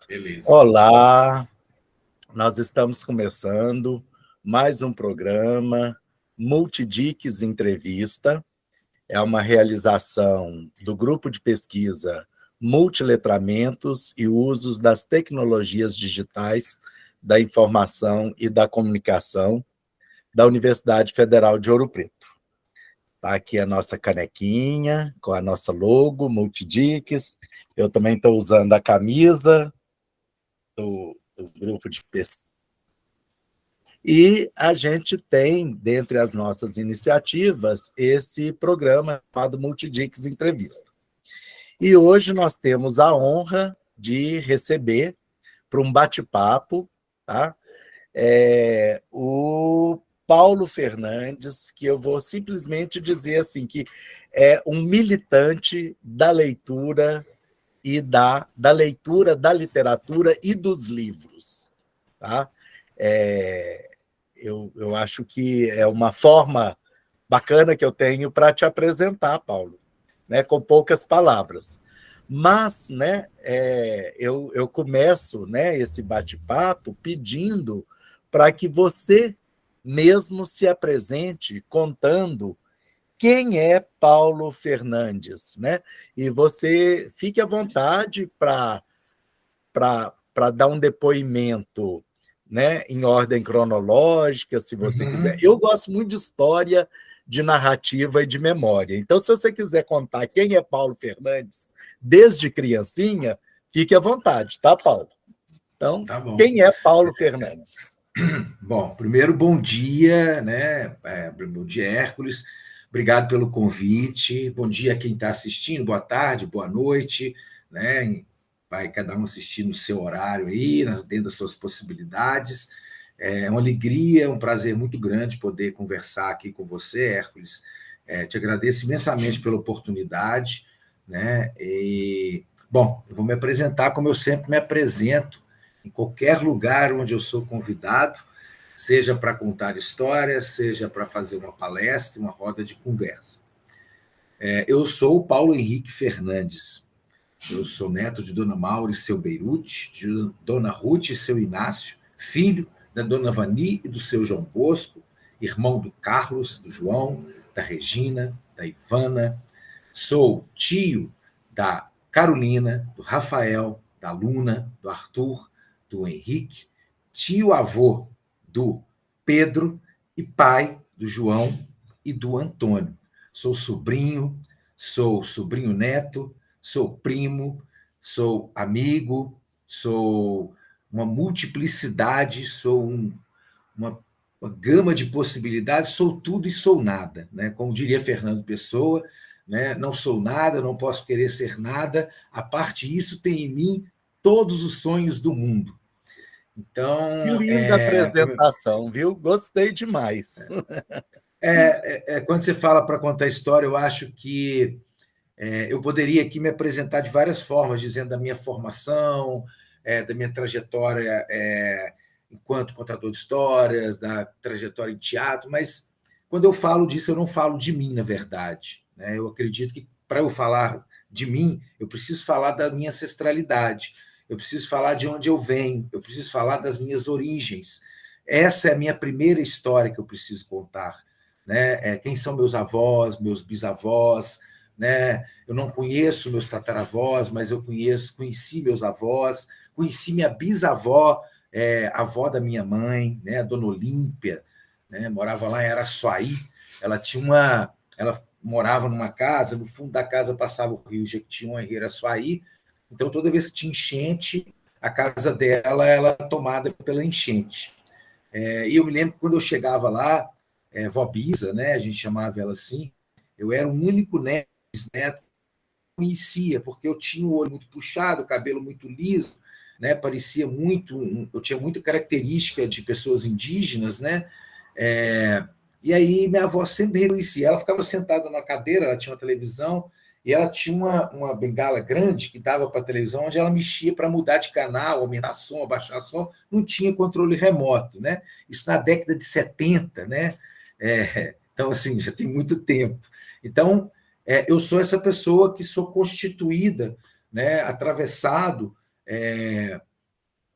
Beleza. Olá, nós estamos começando mais um programa Multidiques Entrevista. É uma realização do grupo de pesquisa Multiletramentos e Usos das Tecnologias Digitais da Informação e da Comunicação da Universidade Federal de Ouro Preto. Está aqui a nossa canequinha com a nossa logo, Multidiques. Eu também estou usando a camisa do grupo de pesquisa. E a gente tem, dentre as nossas iniciativas, esse programa chamado Multidiques Entrevista. E hoje nós temos a honra de receber para um bate-papo, tá? O Paulo Fernandes, que eu vou simplesmente dizer assim, que é um militante da leitura e da leitura, da literatura e dos livros. Tá? Eu acho que é uma forma bacana que eu tenho para te apresentar, Paulo, né, com poucas palavras. Mas, né, eu começo, né, esse bate-papo pedindo para que você mesmo se apresente contando quem é Paulo Fernandes, né? E você fique à vontade para dar um depoimento, né, em ordem cronológica, se você quiser. Eu gosto muito de história, de narrativa e de memória. Então, se você quiser contar quem é Paulo Fernandes desde criancinha, fique à vontade, tá, Paulo? Então, Tá bom. quem é Paulo Fernandes? Bom, primeiro, bom dia, né? Bom dia, Hércules. Obrigado pelo convite. Bom dia a quem está assistindo, boa tarde, boa noite, né? Vai cada um assistir no seu horário aí, dentro das suas possibilidades. É uma alegria, um prazer muito grande poder conversar aqui com você, Hércules. Te agradeço imensamente pela oportunidade, né? Bom, eu vou me apresentar como eu sempre me apresento, em qualquer lugar onde eu sou convidado, seja para contar histórias, seja para fazer uma palestra, uma roda de conversa. Eu sou o Paulo Henrique Fernandes. Eu sou neto de Dona Maura e seu Beirute, de Dona Ruth e seu Inácio, filho da Dona Vani e do seu João Bosco, irmão do Carlos, do João, da Regina, da Ivana. Sou tio da Carolina, do Rafael, da Luna, do Arthur, do Henrique, tio-avô do Pedro e pai do João e do Antônio. Sou sobrinho neto, sou primo, sou amigo, sou uma multiplicidade, sou uma gama de possibilidades, sou tudo e sou nada, né? Como diria Fernando Pessoa, né? Não sou nada, não posso querer ser nada, a parte disso tem em mim todos os sonhos do mundo. Que Então, linda apresentação, viu? Gostei demais. quando você fala para contar história, eu acho que eu poderia aqui me apresentar de várias formas, dizendo da minha formação, da minha trajetória enquanto contador de histórias, da trajetória em teatro, mas quando eu falo disso, eu não falo de mim, na verdade, né? Eu acredito que para eu falar de mim, eu preciso falar da minha ancestralidade, eu preciso falar de onde eu venho, eu preciso falar das minhas origens. Essa é a minha primeira história que eu preciso contar, né? Quem são meus avós, meus bisavós, né? Eu não conheço meus tataravós, mas eu conheci meus avós, conheci minha bisavó, avó da minha mãe, né? A Dona Olímpia, né? Morava lá em Araçuaí. Ela morava numa casa, no fundo da casa passava o rio Jequitinhonha e Araçuaí. Então, toda vez que tinha enchente, a casa dela era tomada pela enchente. E eu me lembro que quando eu chegava lá, vó Bisa, né? A gente chamava ela assim, eu era o único neto conhecia, porque eu tinha o olho muito puxado, o cabelo muito liso, né? Parecia muito, eu tinha muita característica de pessoas indígenas, né? E aí minha avó sempre reconhecia, ela ficava sentada na cadeira, ela tinha uma televisão, e ela tinha uma bengala grande que dava para a televisão, onde ela mexia para mudar de canal, aumentar som, abaixar som, não tinha controle remoto, né? Isso na década de 70, né? Então, assim, já tem muito tempo. Então, eu sou essa pessoa que sou constituída né, atravessado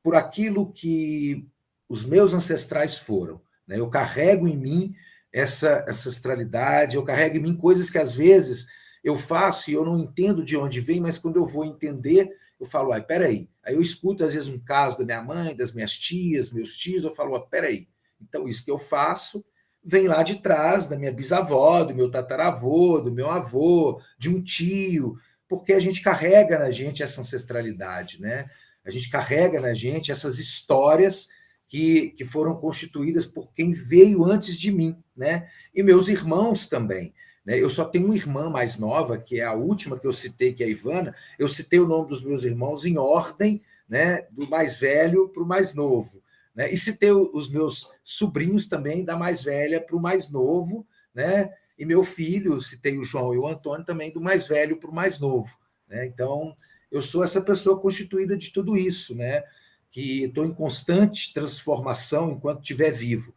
por aquilo que os meus ancestrais foram. Né? Eu carrego em mim essa ancestralidade, eu carrego em mim coisas que às vezes eu faço e eu não entendo de onde vem, mas quando eu vou entender, eu falo, ai, peraí. Aí eu escuto, às vezes, um caso da minha mãe, das minhas tias, meus tios, eu falo, peraí. Então, isso que eu faço vem lá de trás da minha bisavó, do meu tataravô, do meu avô, de um tio, porque a gente carrega na gente essa ancestralidade, né? A gente carrega na gente essas histórias que foram constituídas por quem veio antes de mim, né? E meus irmãos também. Né? Eu só tenho uma irmã mais nova, que é a última que eu citei, que é a Ivana. Eu citei o nome dos meus irmãos em ordem, né, do mais velho para o mais novo. Né? E citei os meus sobrinhos também, da mais velha para o mais novo, né? E meu filho, citei o João e o Antônio também, do mais velho para o mais novo. Né? Então, eu sou essa pessoa constituída de tudo isso, né? Que estou em constante transformação enquanto estiver vivo.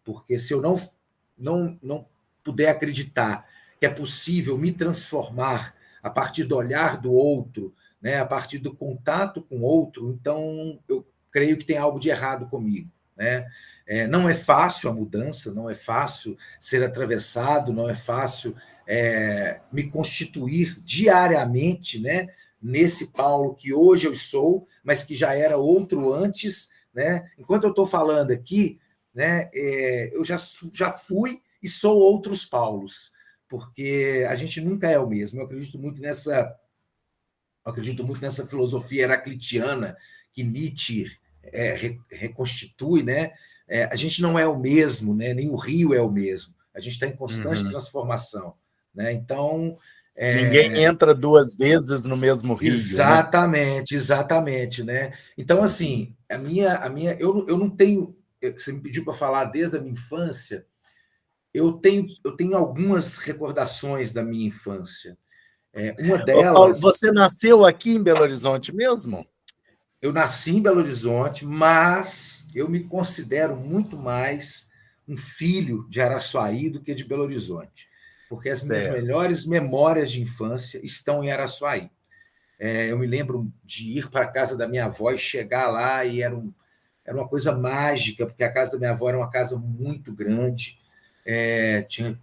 Porque se eu não puder acreditar que é possível me transformar a partir do olhar do outro, né, a partir do contato com o outro, então eu creio que tem algo de errado comigo. Né? Não é fácil a mudança, não é fácil ser atravessado, não é fácil me constituir diariamente, né, nesse Paulo que hoje eu sou, mas que já era outro antes. Né? Enquanto eu estou falando aqui, né, eu já fui e sou outros Paulos, porque a gente nunca é o mesmo. Eu acredito muito nessa filosofia heraclitiana que Nietzsche reconstitui, né? A gente não é o mesmo, né? Nem o rio é o mesmo. A gente está em constante transformação, né? Então, ninguém entra duas vezes no mesmo rio, né? Exatamente, né? Então, assim, eu não tenho. Você me pediu para falar desde a minha infância. Eu tenho algumas recordações da minha infância. Uma Ô, Paulo, delas, você nasceu aqui em Belo Horizonte mesmo? eu nasci em Belo Horizonte, mas eu me considero muito mais um filho de Araçuaí do que de Belo Horizonte, porque as minhas Certo. melhores memórias de infância estão em Araçuaí. Eu me lembro de ir para a casa da minha avó e chegar lá e era uma coisa mágica, porque a casa da minha avó era uma casa muito grande, tinha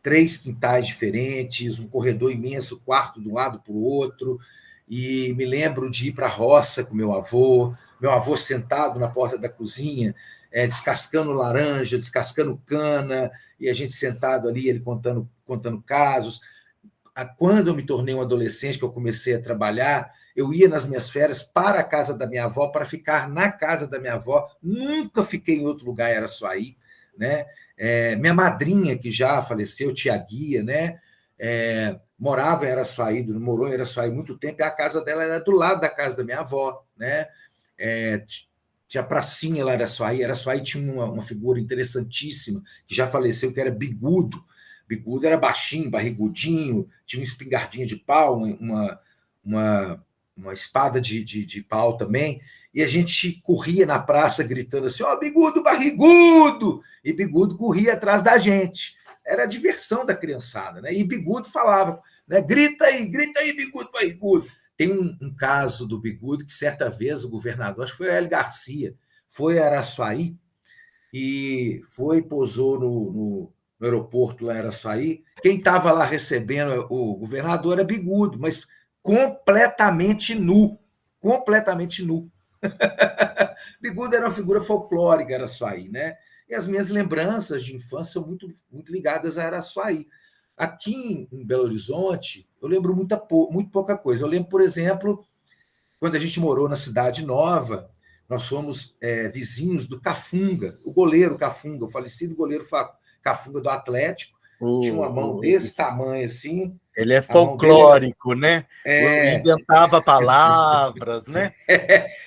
3 quintais diferentes, um corredor imenso, quarto de um lado para o outro, e me lembro de ir para a roça com meu avô sentado na porta da cozinha, descascando laranja, descascando cana, e a gente sentado ali, ele contando casos. Quando eu me tornei um adolescente, que eu comecei a trabalhar, eu ia nas minhas férias para a casa da minha avó, para ficar na casa da minha avó. Nunca fiquei em outro lugar, era só aí. Né? Minha madrinha, que já faleceu, tia Guia, né? Morava em Araçuaí, morou em Araçuaí muito tempo, e a casa dela era do lado da casa da minha avó. Né? Tinha pracinha lá em Araçuaí. Araçuaí tinha uma figura interessantíssima, que já faleceu, que era Bigudo. Bigudo era baixinho, barrigudinho, tinha uma espingardinha de pau, uma espada de pau também, e a gente corria na praça gritando assim, ó, Bigudo barrigudo! E Bigudo corria atrás da gente. Era a diversão da criançada, né? E Bigudo falava, né? Grita aí, Bigudo barrigudo! Tem um caso do Bigudo que certa vez o governador, acho que foi o Hélio Garcia, foi a Araçuaí e pousou no aeroporto lá em Araçuaí. Quem estava lá recebendo o governador era Bigudo, mas completamente nu. Completamente nu. Bigudo era uma figura folclórica, Araçuaí, né? E as minhas lembranças de infância são muito, muito ligadas a Araçuaí. Aqui em Belo Horizonte, eu lembro muito pouca coisa. Eu lembro, por exemplo, quando a gente morou na Cidade Nova, nós fomos vizinhos do Cafunga, o goleiro Cafunga, o falecido goleiro Cafunga do Atlético, tinha uma mão desse tamanho assim. Ele é A mão dele era. folclórico, né? Inventava palavras, né?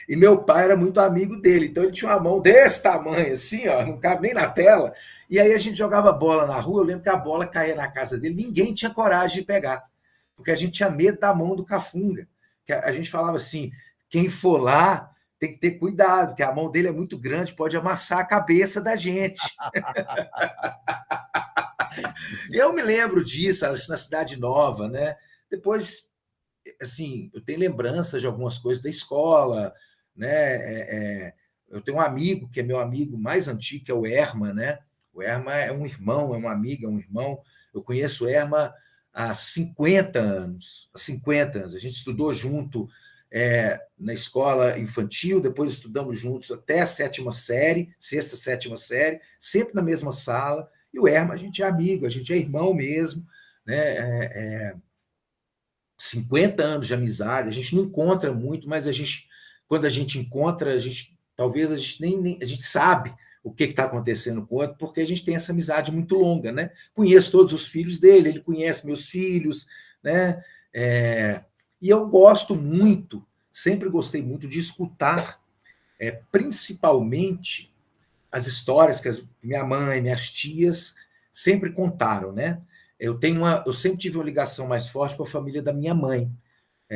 E meu pai era muito amigo dele, então ele tinha uma mão desse tamanho, assim, ó, não cabe nem na tela. E aí a gente jogava bola na rua, eu lembro que a bola caía na casa dele, ninguém tinha coragem de pegar, porque a gente tinha medo da mão do Cafunga. Que a gente falava assim, quem for lá tem que ter cuidado, porque a mão dele é muito grande, pode amassar a cabeça da gente. Eu me lembro disso, na Cidade Nova, né? Depois assim, eu tenho lembranças de algumas coisas da escola, né? Eu tenho um amigo que é meu amigo mais antigo, que é o Erma, né? O Erma é um irmão, é uma amiga, é um irmão. Eu conheço o Erma há 50 anos. Há 50 anos. A gente estudou junto na escola infantil, depois estudamos juntos até a sétima série, sexta, sétima série, sempre na mesma sala. E o Erma, a gente é amigo, a gente é irmão mesmo, né? 50 anos de amizade, a gente não encontra muito, mas quando a gente encontra, talvez a gente nem a gente sabe o que está acontecendo com o outro, porque a gente tem essa amizade muito longa, né? Conheço todos os filhos dele, ele conhece meus filhos, né? E eu gosto muito, sempre gostei muito de escutar, principalmente as histórias que minha mãe, minhas tias sempre contaram, né? Eu sempre tive uma ligação mais forte com a família da minha mãe.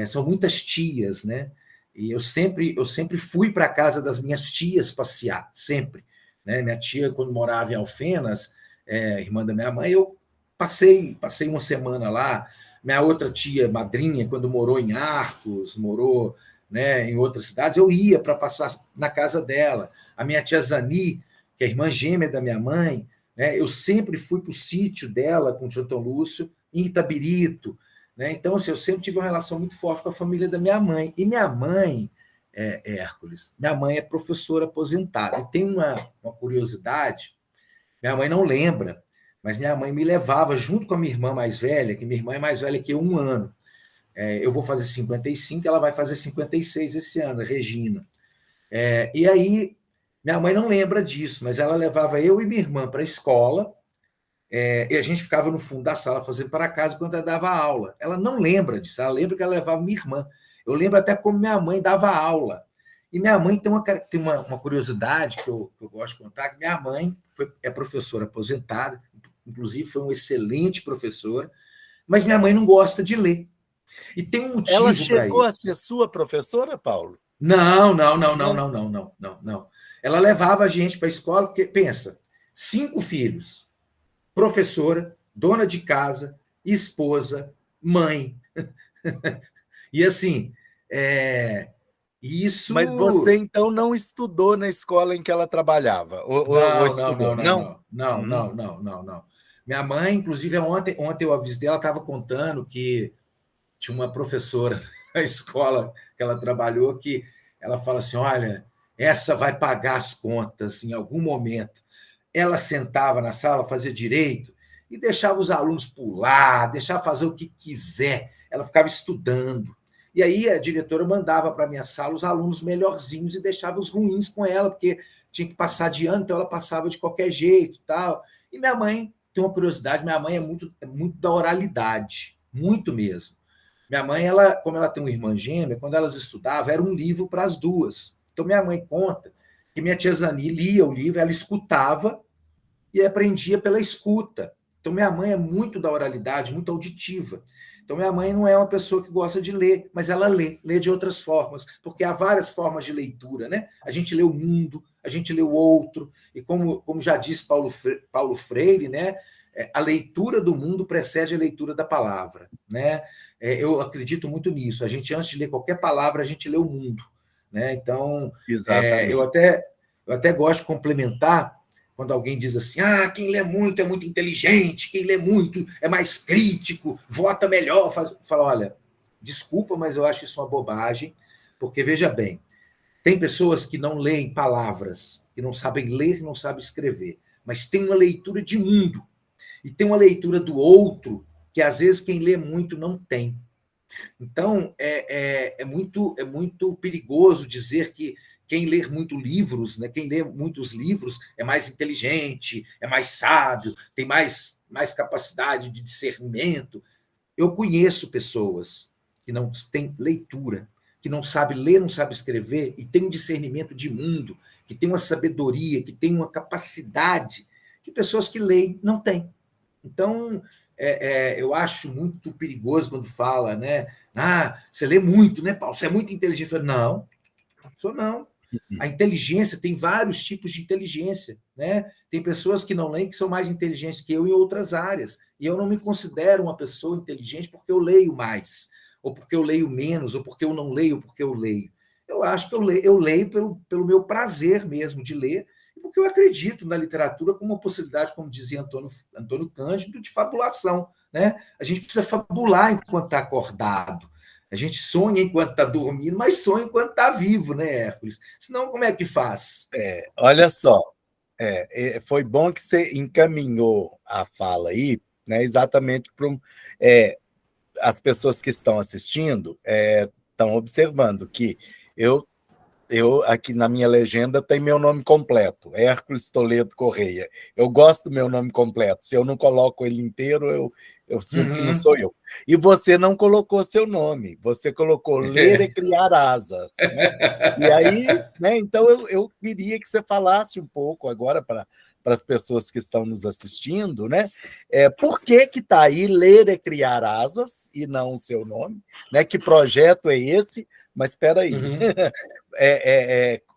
São muitas tias, né? E eu sempre fui para a casa das minhas tias passear, sempre. Né? Minha tia, quando morava em Alfenas, irmã da minha mãe, eu passei uma semana lá. Minha outra tia, madrinha, quando morou em Arcos, morou, né, em outras cidades, eu ia para passar na casa dela. A minha tia Zani, que é a irmã gêmea da minha mãe, né, eu sempre fui para o sítio dela com o tio Antônio Lúcio, em Itabirito, né? Então, assim, eu sempre tive uma relação muito forte com a família da minha mãe. E minha mãe, Hércules, minha mãe é professora aposentada. E tem uma curiosidade, minha mãe não lembra, mas minha mãe me levava junto com a minha irmã mais velha, que minha irmã é mais velha que eu 1 ano. Eu vou fazer 55, ela vai fazer 56 esse ano, a Regina. E aí, minha mãe não lembra disso, mas ela levava eu e minha irmã para a escola, e a gente ficava no fundo da sala fazendo para casa quando ela dava aula. Ela não lembra disso, ela lembra que ela levava minha irmã. Eu lembro até como minha mãe dava aula. E minha mãe tem uma curiosidade que eu gosto de contar, que minha mãe é professora aposentada, inclusive foi um excelente professor, mas minha mãe não gosta de ler. E tem um Ela motivo para chegou a isso. ser sua professora, Paulo? Não, não, não, não, Não? não, não, não, não, não. Ela levava a gente para a escola, porque, pensa, 5 filhos, professora, dona de casa, esposa, mãe. E assim, Mas você, isso. então, não estudou na escola em que ela trabalhava? Ou Não, não, estudou? não, não, Não? não, não, Hum. não, não, não, não. Minha mãe, inclusive, ontem eu avisei, ela estava contando que tinha uma professora na escola que ela trabalhou que ela fala assim: olha, essa vai pagar as contas em algum momento. Ela sentava na sala, fazia direito e deixava os alunos pular, deixava fazer o que quiser. Ela ficava estudando. E aí a diretora mandava para a minha sala os alunos melhorzinhos e deixava os ruins com ela, porque tinha que passar de ano, então ela passava de qualquer jeito e tal. E minha mãe tem uma curiosidade, minha mãe é muito da oralidade, muito mesmo. Minha mãe, como ela tem uma irmã gêmea, quando elas estudavam, era um livro para as duas. Então, minha mãe conta que minha tia Zani lia o livro, ela escutava e aprendia pela escuta. Então, minha mãe é muito da oralidade, muito auditiva. Então, minha mãe não é uma pessoa que gosta de ler, mas ela lê de outras formas, porque há várias formas de leitura, né? A gente lê o mundo, a gente lê o outro, e como já disse Paulo Freire, né? A leitura do mundo precede a leitura da palavra, né? Eu acredito muito nisso. A gente, antes de ler qualquer palavra, a gente lê o mundo, né? Então, eu Exatamente. até, eu até gosto de complementar quando alguém diz assim: ah, quem lê muito é muito inteligente, quem lê muito é mais crítico, vota melhor. Fala, olha, desculpa, mas eu acho isso uma bobagem, porque veja bem, tem pessoas que não leem palavras, que não sabem ler, não sabem escrever, mas tem uma leitura de mundo e tem uma leitura do outro que às vezes quem lê muito não tem. Então, é muito perigoso dizer que quem lê muito livros, né, quem lê muitos livros é mais inteligente, é mais sábio, tem mais capacidade de discernimento. Eu conheço pessoas que não têm leitura, que não sabem ler, não sabem escrever, e têm um discernimento de mundo, que têm uma sabedoria, que têm uma capacidade que pessoas que leem não têm. Então, eu acho muito perigoso quando fala, né? Ah, você lê muito, né, Paulo? Você é muito inteligente. Eu falo, não, sou não. A inteligência tem vários tipos de inteligência, né? Tem pessoas que não leem que são mais inteligentes que eu em outras áreas. E eu não me considero uma pessoa inteligente porque eu leio mais. ou porque eu leio menos, ou porque eu não leio, ou porque eu leio. Eu acho que eu leio pelo meu prazer mesmo de ler, porque eu acredito na literatura como uma possibilidade, como dizia Antônio Cândido, de fabulação. Né? A gente precisa fabular enquanto está acordado. A gente sonha enquanto está dormindo, mas sonha enquanto está vivo, né, Hércules? Senão, como é que faz? Olha só, foi bom que você encaminhou a fala aí, né, exatamente para as pessoas que estão assistindo estão observando que eu aqui na minha legenda tem meu nome completo, Hércules Toledo Correia. Eu gosto do meu nome completo. Se eu não coloco ele inteiro, eu sinto que não sou eu. E você não colocou seu nome, você colocou ler e criar asas, né? E aí, né? Então eu queria que você falasse um pouco agora para as pessoas que estão nos assistindo, né? Por que está aí ler e criar asas e não o seu nome? Né? Que projeto é esse? Mas espera aí. Uhum.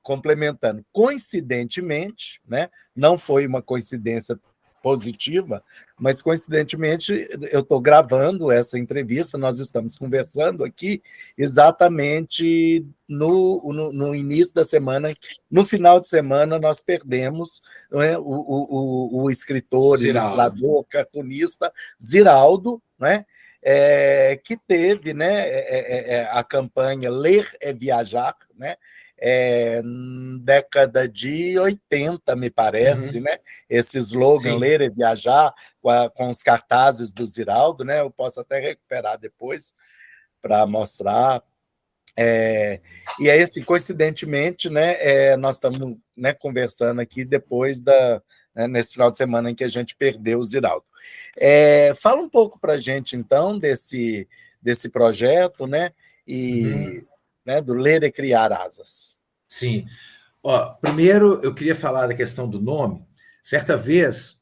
Complementando, coincidentemente, né, não foi uma coincidência positiva, mas coincidentemente eu estou gravando essa entrevista, nós estamos conversando aqui exatamente no início da semana, no final de semana nós perdemos, né, o escritor, Ziraldo. ilustrador, cartunista Ziraldo, né, que teve, né, a campanha Ler é Viajar, né, década de 80, me parece, Uhum. né? Esse slogan, Sim. Ler é Viajar, com os cartazes do Ziraldo, né? Eu posso até recuperar depois para mostrar. E aí, assim, coincidentemente, né, nós estamos, né, conversando aqui depois nesse final de semana em que a gente perdeu o Ziraldo. Fala um pouco para a gente, então, desse projeto, né, Uhum. né, do Ler e Criar Asas. Sim. Ó, primeiro, eu queria falar da questão do nome. Certa vez,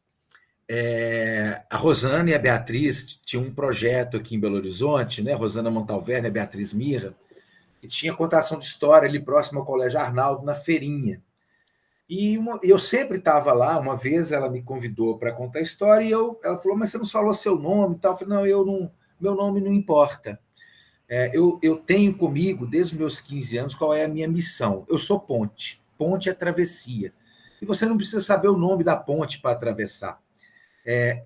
a Rosana e a Beatriz tinham um projeto aqui em Belo Horizonte, né? Rosana Montalverne e a Beatriz Mirra, e tinha contação de história ali próximo ao Colégio Arnaldo, na feirinha. E eu sempre estava lá. Uma vez ela me convidou para contar a história e ela falou: mas você não falou seu nome e tal? Eu falei: não, eu não, meu nome não importa. Eu tenho comigo, desde os meus 15 anos, qual é a minha missão. Eu sou ponte. Ponte é travessia. E você não precisa saber o nome da ponte para atravessar.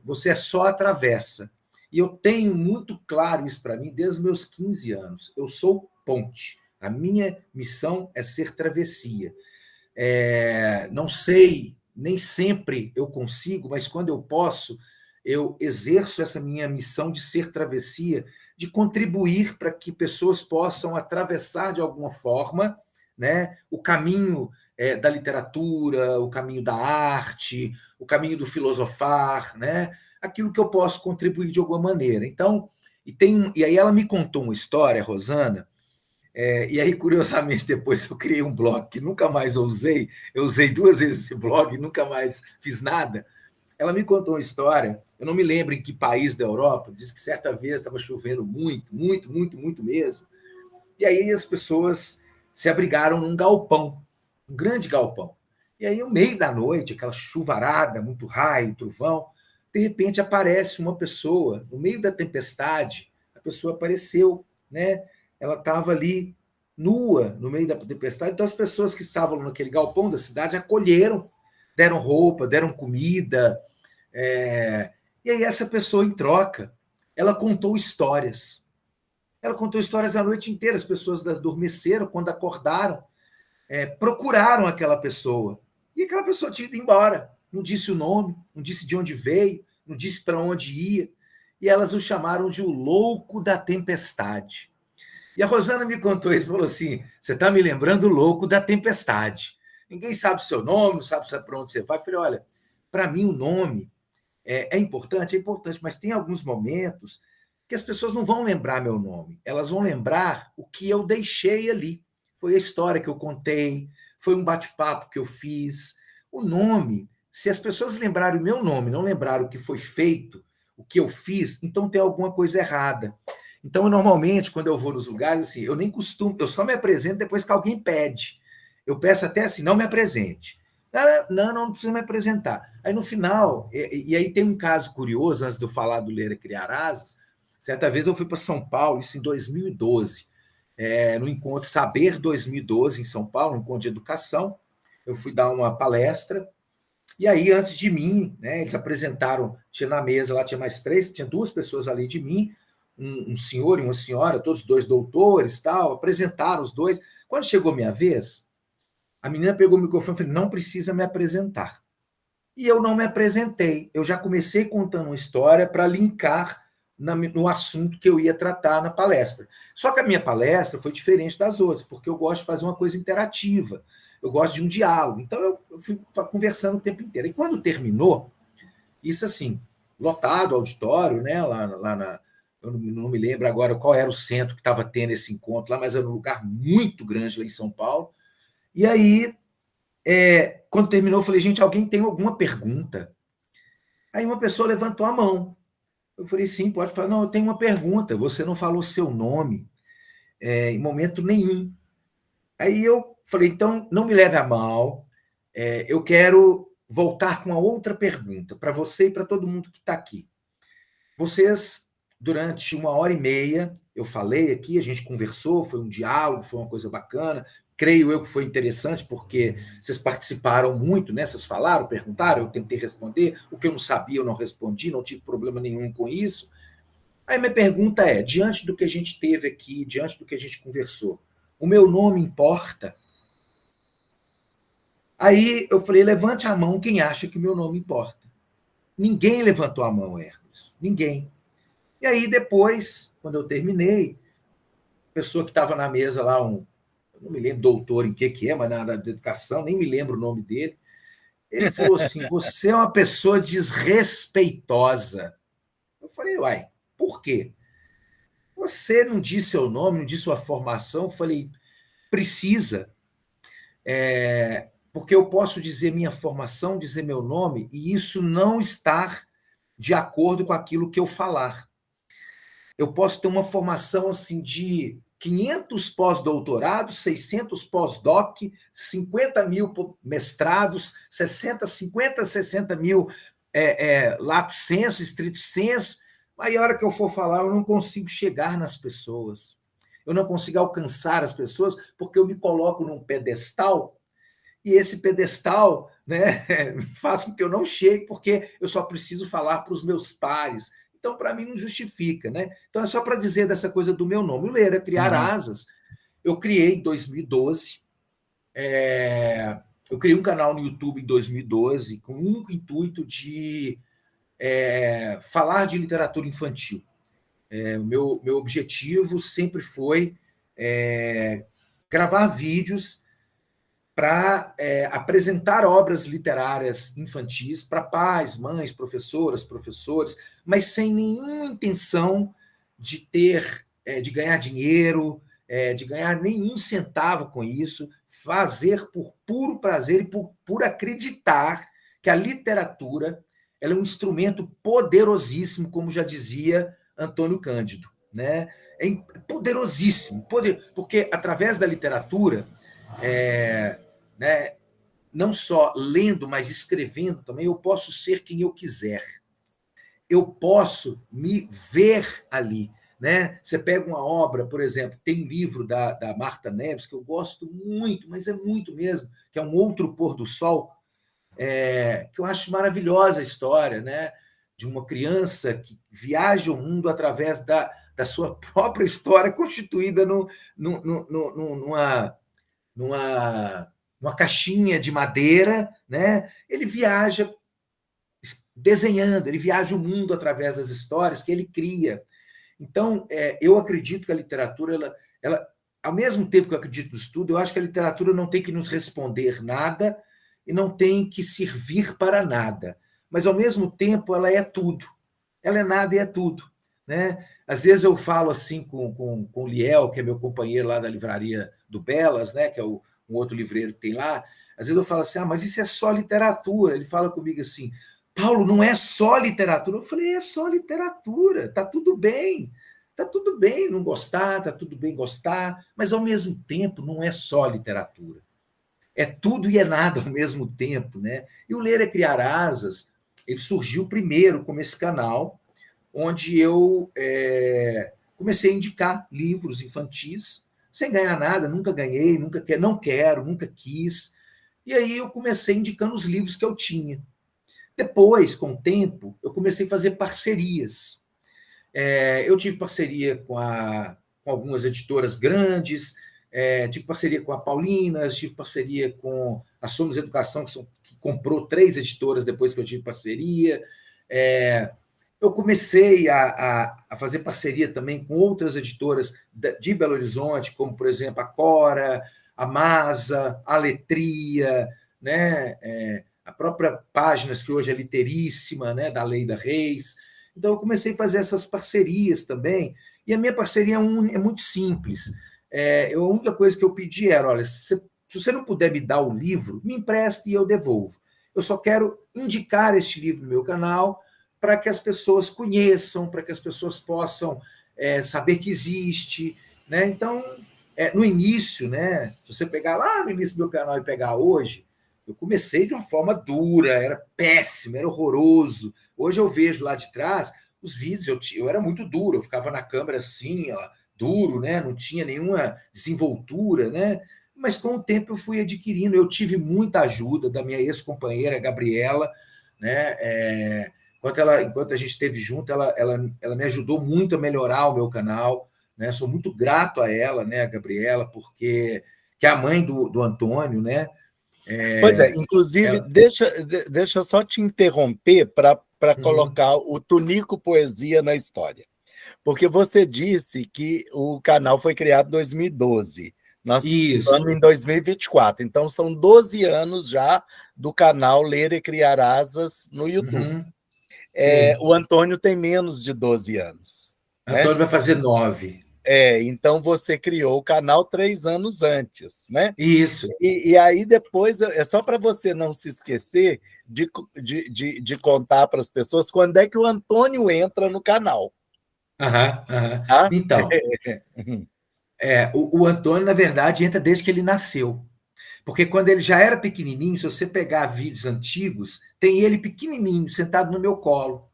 Você só atravessa. E eu tenho muito claro isso para mim desde os meus 15 anos. Eu sou ponte. A minha missão é ser travessia. Não sei, nem sempre eu consigo, mas quando eu posso, eu exerço essa minha missão de ser travessia, de contribuir para que pessoas possam atravessar de alguma forma, né, o caminho da literatura, o caminho da arte, o caminho do filosofar, né, aquilo que eu posso contribuir de alguma maneira. Então, e aí ela me contou uma história, Rosana. E aí, curiosamente, depois eu criei um blog que nunca mais usei. Eu usei 2 vezes esse blog e nunca mais fiz nada. Ela me contou uma história, eu não me lembro em que país da Europa, disse que certa vez estava chovendo muito, muito, muito, muito mesmo. E aí as pessoas se abrigaram num galpão, um grande galpão. E aí, no meio da noite, aquela chuvarada, muito raio, trovão, de repente aparece uma pessoa, no meio da tempestade, a pessoa apareceu, né? Ela estava ali nua no meio da tempestade. Então as pessoas que estavam naquele galpão da cidade acolheram, deram roupa, deram comida. E aí essa pessoa, em troca, ela contou histórias. Ela contou histórias a noite inteira. As pessoas adormeceram, quando acordaram, procuraram aquela pessoa. E aquela pessoa tinha ido embora. Não disse o nome, não disse de onde veio, não disse para onde ia. E elas o chamaram de o louco da tempestade. E a Rosana me contou isso, falou assim: você está me lembrando o louco da tempestade. Ninguém sabe o seu nome, não sabe para onde você vai. Eu falei: olha, para mim o nome é importante, mas tem alguns momentos que as pessoas não vão lembrar meu nome, elas vão lembrar o que eu deixei ali. Foi a história que eu contei, foi um bate-papo que eu fiz. O nome, se as pessoas lembrarem o meu nome, não lembrarem o que foi feito, o que eu fiz, então tem alguma coisa errada. Então, normalmente, quando eu vou nos lugares, assim, eu nem costumo, eu só me apresento depois que alguém pede. Eu peço até assim: não me apresente. Não, não precisa me apresentar. Aí no final, e aí tem um caso curioso, antes de eu falar do Ler e Criar Asas. Certa vez eu fui para São Paulo, isso em 2012, no encontro Saber 2012 em São Paulo, no encontro de educação. Eu fui dar uma palestra, e aí, antes de mim, né, eles apresentaram, tinha na mesa lá, tinha mais três, tinha duas pessoas além de mim, um senhor e uma senhora, todos dois doutores, tal, apresentaram os dois. Quando chegou minha vez, a menina pegou o microfone e falou: não precisa me apresentar. E eu não me apresentei. Eu já comecei contando uma história para linkar no assunto que eu ia tratar na palestra. Só que a minha palestra foi diferente das outras, porque eu gosto de fazer uma coisa interativa. Eu gosto de um diálogo. Então, eu fui conversando o tempo inteiro. E quando terminou, isso assim, lotado o auditório, né? Lá na. Eu não me lembro agora qual era o centro que estava tendo esse encontro lá, mas era um lugar muito grande lá em São Paulo. E aí, quando terminou, eu falei: gente, alguém tem alguma pergunta? Aí uma pessoa levantou a mão. Eu falei: sim, pode falar. Não, eu tenho uma pergunta. Você não falou seu nome em momento nenhum. Aí eu falei: então, não me leve a mal. Eu quero voltar com uma outra pergunta para você e para todo mundo que está aqui. Vocês, durante 1h30, eu falei aqui, a gente conversou, foi um diálogo, foi uma coisa bacana. Creio eu que foi interessante, porque vocês participaram muito, né? Vocês falaram, perguntaram, eu tentei responder. O que eu não sabia, eu não respondi, não tive problema nenhum com isso. Aí minha pergunta é: diante do que a gente teve aqui, diante do que a gente conversou, o meu nome importa? Aí eu falei: levante a mão quem acha que o meu nome importa. Ninguém levantou a mão, Hércules. Ninguém. E aí depois, quando eu terminei, a pessoa que estava na mesa lá, não me lembro doutor em que é, mas na área de educação, nem me lembro o nome dele, ele falou assim: você é uma pessoa desrespeitosa. Eu falei: uai, por quê? Você não disse seu nome, não disse sua formação. Eu falei: precisa, porque eu posso dizer minha formação, dizer meu nome, e isso não estar de acordo com aquilo que eu falar. Eu posso ter uma formação assim de 500 pós-doutorados, 600 pós-doc, 50 mil mestrados, 60 mil lato sensu, estrito sensu. Aí, a hora que eu for falar, eu não consigo chegar nas pessoas. Eu não consigo alcançar as pessoas, porque eu me coloco num pedestal, e esse pedestal, né, faz com que eu não chegue, porque eu só preciso falar para os meus pares. Então, para mim, não justifica. Né? Então, é só para dizer dessa coisa do meu nome. O Ler é Criar Asas. Eu criei em 2012. Eu criei um canal no YouTube em 2012 com o único intuito de falar de literatura infantil. Meu objetivo sempre foi gravar vídeos para apresentar obras literárias infantis para pais, mães, professoras, professores, mas sem nenhuma intenção de de ganhar dinheiro, de ganhar nenhum centavo com isso, fazer por puro prazer e por acreditar que a literatura ela é um instrumento poderosíssimo, como já dizia Antônio Cândido, né? É poderosíssimo, porque através da literatura, né, não só lendo, mas escrevendo também, eu posso ser quem eu quiser. Eu posso me ver ali. Né? Você pega uma obra, por exemplo, tem um livro da Marta Neves, que eu gosto muito, mas é muito mesmo, que é Um Outro Pôr do Sol, que eu acho maravilhosa a história, né? De uma criança que viaja o mundo através da sua própria história, constituída numa caixinha de madeira, né? Ele viaja desenhando, ele viaja o mundo através das histórias que ele cria. Então, eu acredito que a literatura, ao mesmo tempo que eu acredito no estudo, eu acho que a literatura não tem que nos responder nada e não tem que servir para nada. Mas, ao mesmo tempo, ela é tudo. Ela é nada e é tudo. Né? Às vezes eu falo assim com o Liel, que é meu companheiro lá da livraria do Belas, né? Que é um outro livreiro que tem lá. Às vezes eu falo assim: mas isso é só literatura. Ele fala comigo assim: Paulo, não é só literatura. Eu falei: é só literatura, tá tudo bem. Tá tudo bem não gostar, tá tudo bem gostar, mas ao mesmo tempo não é só literatura. É tudo e é nada ao mesmo tempo, né? E o Ler é Criar Asas, ele surgiu primeiro como esse canal, onde eu comecei a indicar livros infantis, sem ganhar nada, nunca ganhei, não quero, nunca quis. E aí eu comecei indicando os livros que eu tinha. Depois, com o tempo, eu comecei a fazer parcerias. Eu tive parceria com algumas editoras grandes, tive parceria com a Paulinas, tive parceria com a Somos Educação, que comprou 3 editoras depois que eu tive parceria. Eu comecei a fazer parceria também com outras editoras de Belo Horizonte, como, por exemplo, a Cora, a Masa, a Letria, né? A própria Páginas, que hoje é Literíssima, né? Da Leida Reis. Então, eu comecei a fazer essas parcerias também, e a minha parceria é muito simples. A única coisa que eu pedi era, olha, se você não puder me dar o livro, me empreste e eu devolvo. Eu só quero indicar este livro no meu canal para que as pessoas conheçam, para que as pessoas possam saber que existe. Né? Então, no início, né, se você pegar lá no início do meu canal e pegar hoje, eu comecei de uma forma dura, era péssimo, era horroroso. Hoje eu vejo lá de trás os vídeos, eu era muito duro, eu ficava na câmera assim, ó, duro, né? Não tinha nenhuma desenvoltura, né? Mas com o tempo eu fui adquirindo, eu tive muita ajuda da minha ex-companheira, Gabriela, né? Enquanto a gente esteve junto, ela me ajudou muito a melhorar o meu canal, né? Sou muito grato a ela, né, a Gabriela, porque que é a mãe do Antônio, né? Pois é, inclusive, Ela... deixa eu só te interromper para Uhum. colocar o Tunico Poesia na história. Porque você disse que o canal foi criado em 2012. Nós estamos Isso. em 2024, então são 12 anos já do canal Ler e Criar Asas no YouTube. Uhum. Sim. O Antônio tem menos de 12 anos, né? Antônio vai fazer 9. Então você criou o canal 3 anos antes, né? Isso. E aí depois, é só para você não se esquecer de contar para as pessoas quando é que o Antônio entra no canal, Aham, aham. tá? Então, o Antônio, na verdade, entra desde que ele nasceu. Porque quando ele já era pequenininho, se você pegar vídeos antigos, tem ele pequenininho, sentado no meu colo.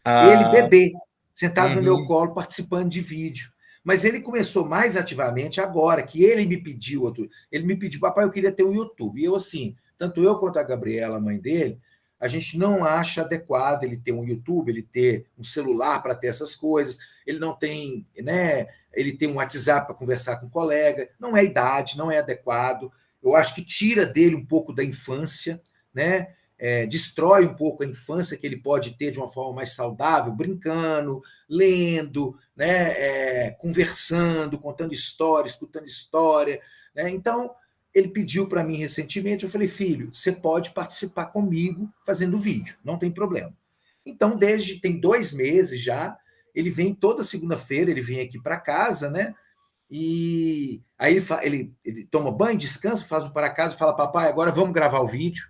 Ele, Ah, bebê, sentado no meu uhum. colo, participando de vídeo. Mas ele começou mais ativamente agora, que ele me pediu, ele me pediu, papai, eu queria ter um YouTube. E eu, assim, tanto eu quanto a Gabriela, a mãe dele, a gente não acha adequado ele ter um YouTube, ele ter um celular para ter essas coisas, ele não tem, né? Ele tem um WhatsApp para conversar com um colega, não é idade, não é adequado. Eu acho que tira dele um pouco da infância, né? Destrói um pouco a infância que ele pode ter de uma forma mais saudável, brincando, lendo, né, conversando, contando história, escutando história. Né? Então, ele pediu para mim recentemente, eu falei, filho, você pode participar comigo fazendo vídeo, não tem problema. Então, tem 2 meses já, ele vem toda segunda-feira, ele vem aqui para casa, né? E aí ele toma banho, descansa, faz o para casa e fala, papai, agora vamos gravar o vídeo.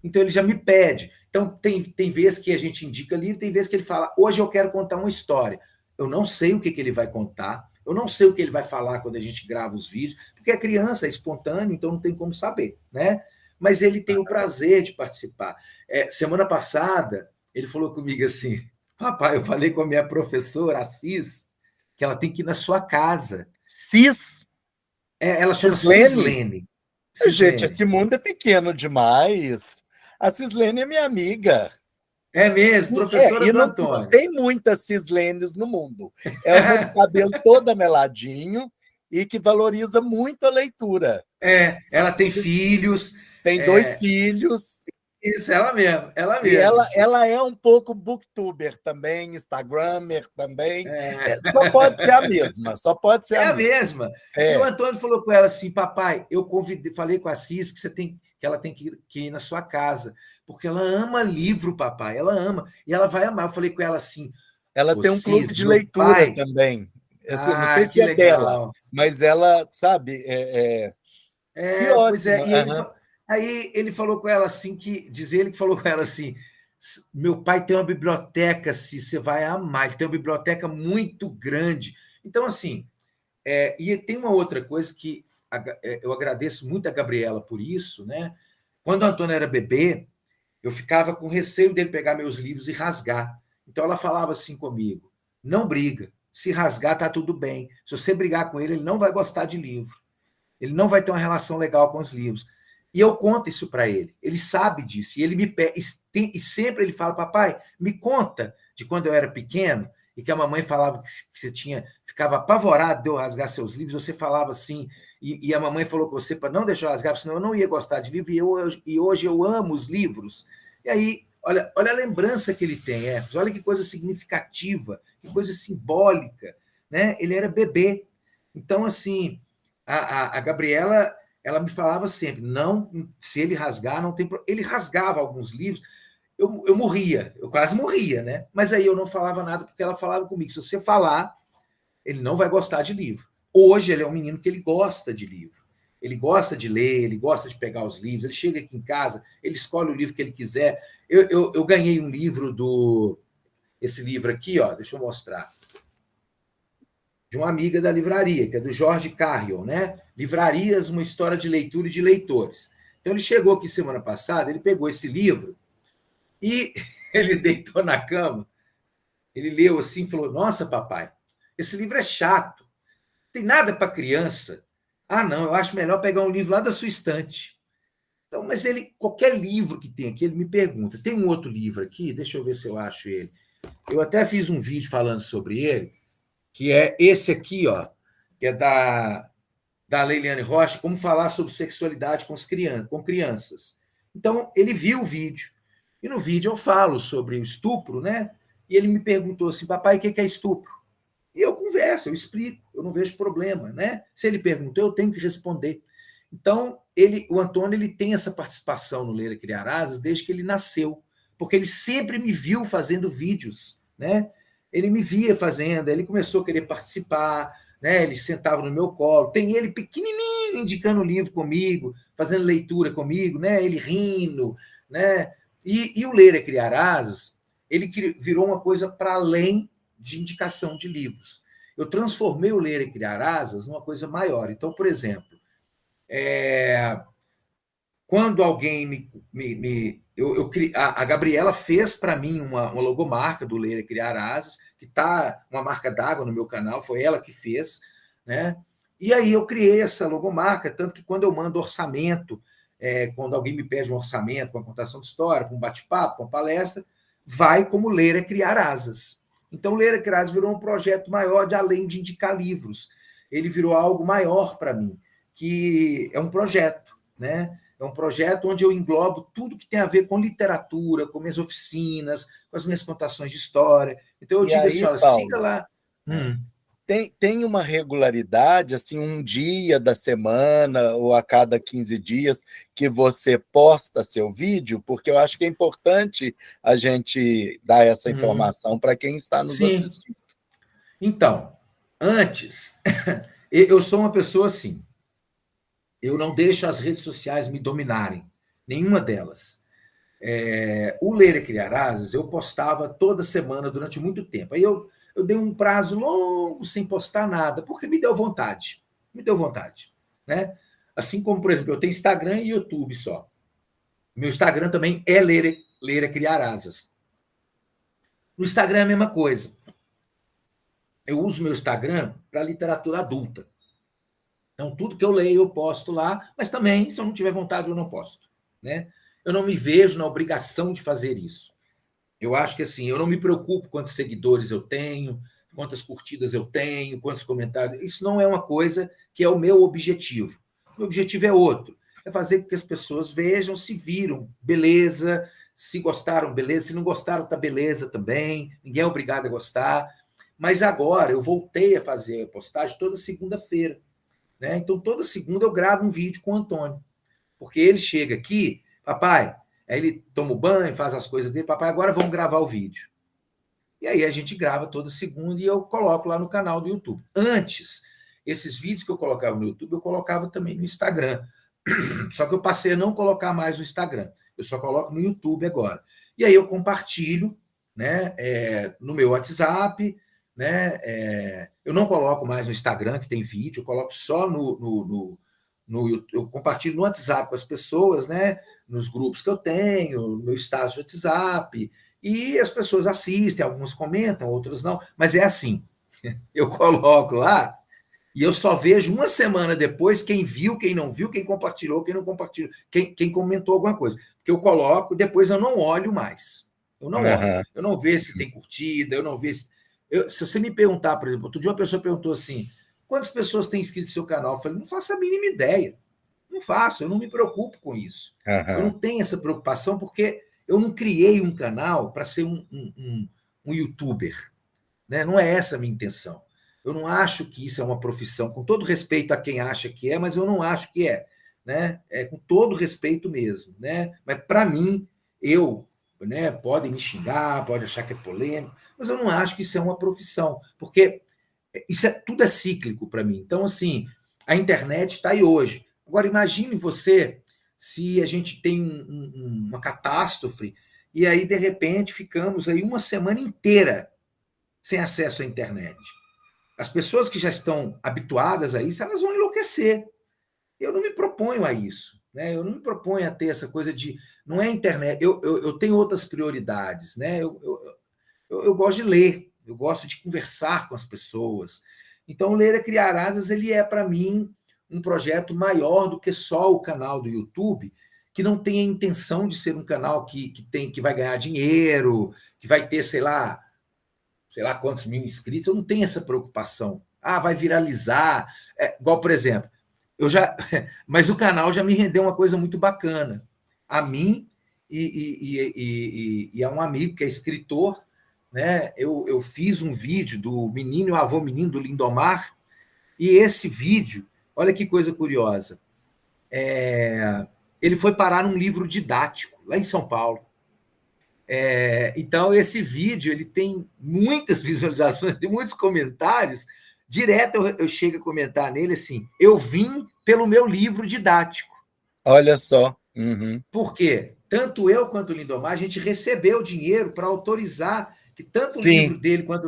Então ele já me pede. Então tem vezes que a gente indica livro, tem vezes que ele fala, hoje eu quero contar uma história. Eu não sei o que ele vai contar, eu não sei o que ele vai falar quando a gente grava os vídeos, porque a criança é espontâneo, então não tem como saber, né? Mas ele tem o prazer de participar. Semana passada, ele falou comigo assim, papai, eu falei com a minha professora, Assis, que ela tem que ir na sua casa. Ela chama Cislene? Cislene. Gente, Cislene. esse mundo é pequeno demais. A Cislene é minha amiga. É mesmo, professora E do não Antônio. tem muitas Cislenes no mundo. É uma de cabelo todo ameladinho e que valoriza muito a leitura. Ela tem filhos. Tem 2 É, filhos. isso, ela mesmo, ela E mesmo. ela é um pouco booktuber também, instagramer também. É, Só pode ser a mesma, só pode ser é a a mesma. mesma. E o É, Antônio falou com ela assim, papai, eu falei com a Cis que ela tem que ir na sua casa, porque ela ama livro, papai, ela ama, e ela vai amar. Eu falei com ela assim, ela ô tem um clube Cis, de meu leitura pai, também. Não sei que se é dela, legal. mas ela, sabe, que Pois ótimo. é, e Aham. aí ele falou com ela assim, diz ele que falou com ela assim, meu pai tem uma biblioteca, se você vai amar, ele tem uma biblioteca muito grande. Então, assim, e tem uma outra coisa que eu agradeço muito a Gabriela por isso, né? Quando o Antônio era bebê, eu ficava com receio dele pegar meus livros e rasgar. Então ela falava assim comigo: não briga, se rasgar tá tudo bem. Se você brigar com ele, ele não vai gostar de livro. Ele não vai ter uma relação legal com os livros. E eu conto isso para ele. Ele sabe disso. E ele me pede, e sempre ele fala: papai, me conta de quando eu era pequeno e que a mamãe falava que você ficava apavorado de eu rasgar seus livros. Você falava assim, e a mamãe falou com você para não deixar eu rasgar, senão eu não ia gostar de livro. E hoje eu amo os livros. E aí, olha a lembrança que ele tem, Hermes. Olha que coisa significativa, que coisa simbólica, né? Ele era bebê. Então, assim, a Gabriela, ela me falava sempre: não, se ele rasgar, não tem problema. Ele rasgava alguns livros, eu morria, eu quase morria, né? Mas aí eu não falava nada, porque ela falava comigo: se você falar, ele não vai gostar de livro. Hoje ele é um menino que ele gosta de livro. Ele gosta de ler, ele gosta de pegar os livros, ele chega aqui em casa, ele escolhe o livro que ele quiser. Eu ganhei um livro esse livro aqui, ó, deixa eu mostrar, de uma amiga da livraria, que é do Jorge Carrion, né? Livrarias, uma história de leitura e de leitores. Então ele chegou aqui semana passada, ele pegou esse livro e ele deitou na cama, ele leu assim e falou: nossa, papai, esse livro é chato, tem nada para criança. Ah, não, eu acho melhor pegar um livro lá da sua estante. Então, mas ele, qualquer livro que tem aqui, ele me pergunta: tem um outro livro aqui? Deixa eu ver se eu acho ele. Eu até fiz um vídeo falando sobre ele, que é esse aqui, ó, que é da Leiliane Rocha, como falar sobre sexualidade com crianças. Então, ele viu o vídeo. E no vídeo eu falo sobre o estupro, né? E ele me perguntou assim: papai, o que é estupro? E eu converso, eu explico, eu não vejo problema, né? Se ele perguntou, eu tenho que responder. Então, o Antônio, ele tem essa participação no Ler e Criar Asas desde que ele nasceu, porque ele sempre me viu fazendo vídeos, né? Ele me via fazendo, ele começou a querer participar, né? Ele sentava no meu colo, tem ele pequenininho indicando o livro comigo, fazendo leitura comigo, né? Ele rindo, né? E o Ler e Criar Asas, ele virou uma coisa para além de indicação de livros. Eu transformei o Ler e Criar Asas numa coisa maior. Então, por exemplo, quando alguém a Gabriela fez para mim uma logomarca do Ler e Criar Asas, que está uma marca d'água no meu canal, foi ela que fez, né? E aí eu criei essa logomarca, tanto que quando eu mando orçamento, quando alguém me pede um orçamento, uma contação de história, para um bate-papo, uma palestra, vai como Ler e Criar Asas. Então, Ler e Criar Asas virou um projeto maior, de além de indicar livros. Ele virou algo maior para mim, que é um projeto, né? É um projeto onde eu englobo tudo que tem a ver com literatura, com minhas oficinas, com as minhas contações de história. Então eu digo aí, assim: olha, Paulo, siga lá. tem uma regularidade, assim, um dia da semana ou a cada 15 dias que você posta seu vídeo? Porque eu acho que é importante a gente dar essa informação para quem está nos Sim. assistindo. Então, antes, eu sou uma pessoa assim, eu não deixo as redes sociais me dominarem, nenhuma delas. O Ler e Criar Asas, eu postava toda semana durante muito tempo. Aí eu dei um prazo longo sem postar nada, porque me deu vontade. Me deu vontade. Né? Assim como, por exemplo, eu tenho Instagram e YouTube só. Meu Instagram também é Ler e Criar Asas. No Instagram é a mesma coisa. Eu uso meu Instagram para literatura adulta. Então, tudo que eu leio, eu posto lá, mas também, se eu não tiver vontade, eu não posto. Né? Eu não me vejo na obrigação de fazer isso. Eu acho que assim, eu não me preocupo quantos seguidores eu tenho, quantas curtidas eu tenho, quantos comentários. Isso não é uma coisa que é o meu objetivo. O meu objetivo é outro. É fazer com que as pessoas vejam, se viram, beleza, se gostaram, beleza, se não gostaram, tá beleza também. Ninguém é obrigado a gostar. Mas agora eu voltei a fazer a postagem toda segunda-feira. Né? Então, toda segunda eu gravo um vídeo com o Antônio. Porque ele chega aqui: papai, aí ele toma o banho, faz as coisas dele: papai, agora vamos gravar o vídeo. E aí a gente grava toda segunda e eu coloco lá no canal do YouTube. Antes, esses vídeos que eu colocava no YouTube, eu colocava também no Instagram. Só que eu passei a não colocar mais no Instagram. Eu só coloco no YouTube agora. E aí eu compartilho, né, no meu WhatsApp, né, eu não coloco mais no Instagram, que tem vídeo, eu coloco só no eu compartilho no WhatsApp com as pessoas, né, nos grupos que eu tenho, no meu status de WhatsApp. e as pessoas assistem, algumas comentam, outras não, mas é assim, eu coloco lá e eu só vejo uma semana depois quem viu, quem não viu, quem compartilhou, quem não compartilhou, quem comentou alguma coisa. Porque eu coloco, depois eu não olho mais. Eu não olho. Aham. Eu não vejo se tem curtida, eu não vejo se. Se você me perguntar, por exemplo, outro dia uma pessoa perguntou assim: quantas pessoas têm inscrito no seu canal? Eu falei, não faço a mínima ideia. Não faço, eu não me preocupo com isso. Eu não Aham. tenho essa preocupação porque eu não criei um canal para ser um youtuber. Né? Não é essa a minha intenção. Eu não acho que isso é uma profissão, com todo respeito a quem acha que é, mas eu não acho que é. Né? É com todo respeito mesmo. Né? Mas, para mim, né, podem me xingar, pode achar que é polêmico, mas eu não acho que isso é uma profissão, porque tudo é cíclico para mim. Então, assim, a internet está aí hoje. Agora, imagine você se a gente tem uma catástrofe e aí, de repente, ficamos aí uma semana inteira sem acesso à internet. As pessoas que já estão habituadas a isso, elas vão enlouquecer. Eu não me proponho a isso. Né? Eu não me proponho a ter essa coisa de. Não é internet. Eu tenho outras prioridades. Né? Eu gosto de ler, eu gosto de conversar com as pessoas. Então, o Ler é Criar Asas, ele é, para mim, um projeto maior do que só o canal do YouTube, que não tem a intenção de ser um canal que vai ganhar dinheiro, que vai ter, sei lá quantos mil inscritos, eu não tenho essa preocupação. Ah, vai viralizar. Igual, por exemplo, eu já. Mas o canal já me rendeu uma coisa muito bacana. A mim e a um amigo que é escritor, né? Eu fiz um vídeo do Menino e o Avô Menino, do Lindomar, e esse vídeo, olha que coisa curiosa, ele foi parar num livro didático, lá em São Paulo. Então, esse vídeo ele tem muitas visualizações, tem muitos comentários. Direto eu chego a comentar nele assim: eu vim pelo meu livro didático. Olha só. Uhum. Por quê? Tanto eu quanto o Lindomar, a gente recebeu dinheiro para autorizar que tanto o Sim, livro dele quanto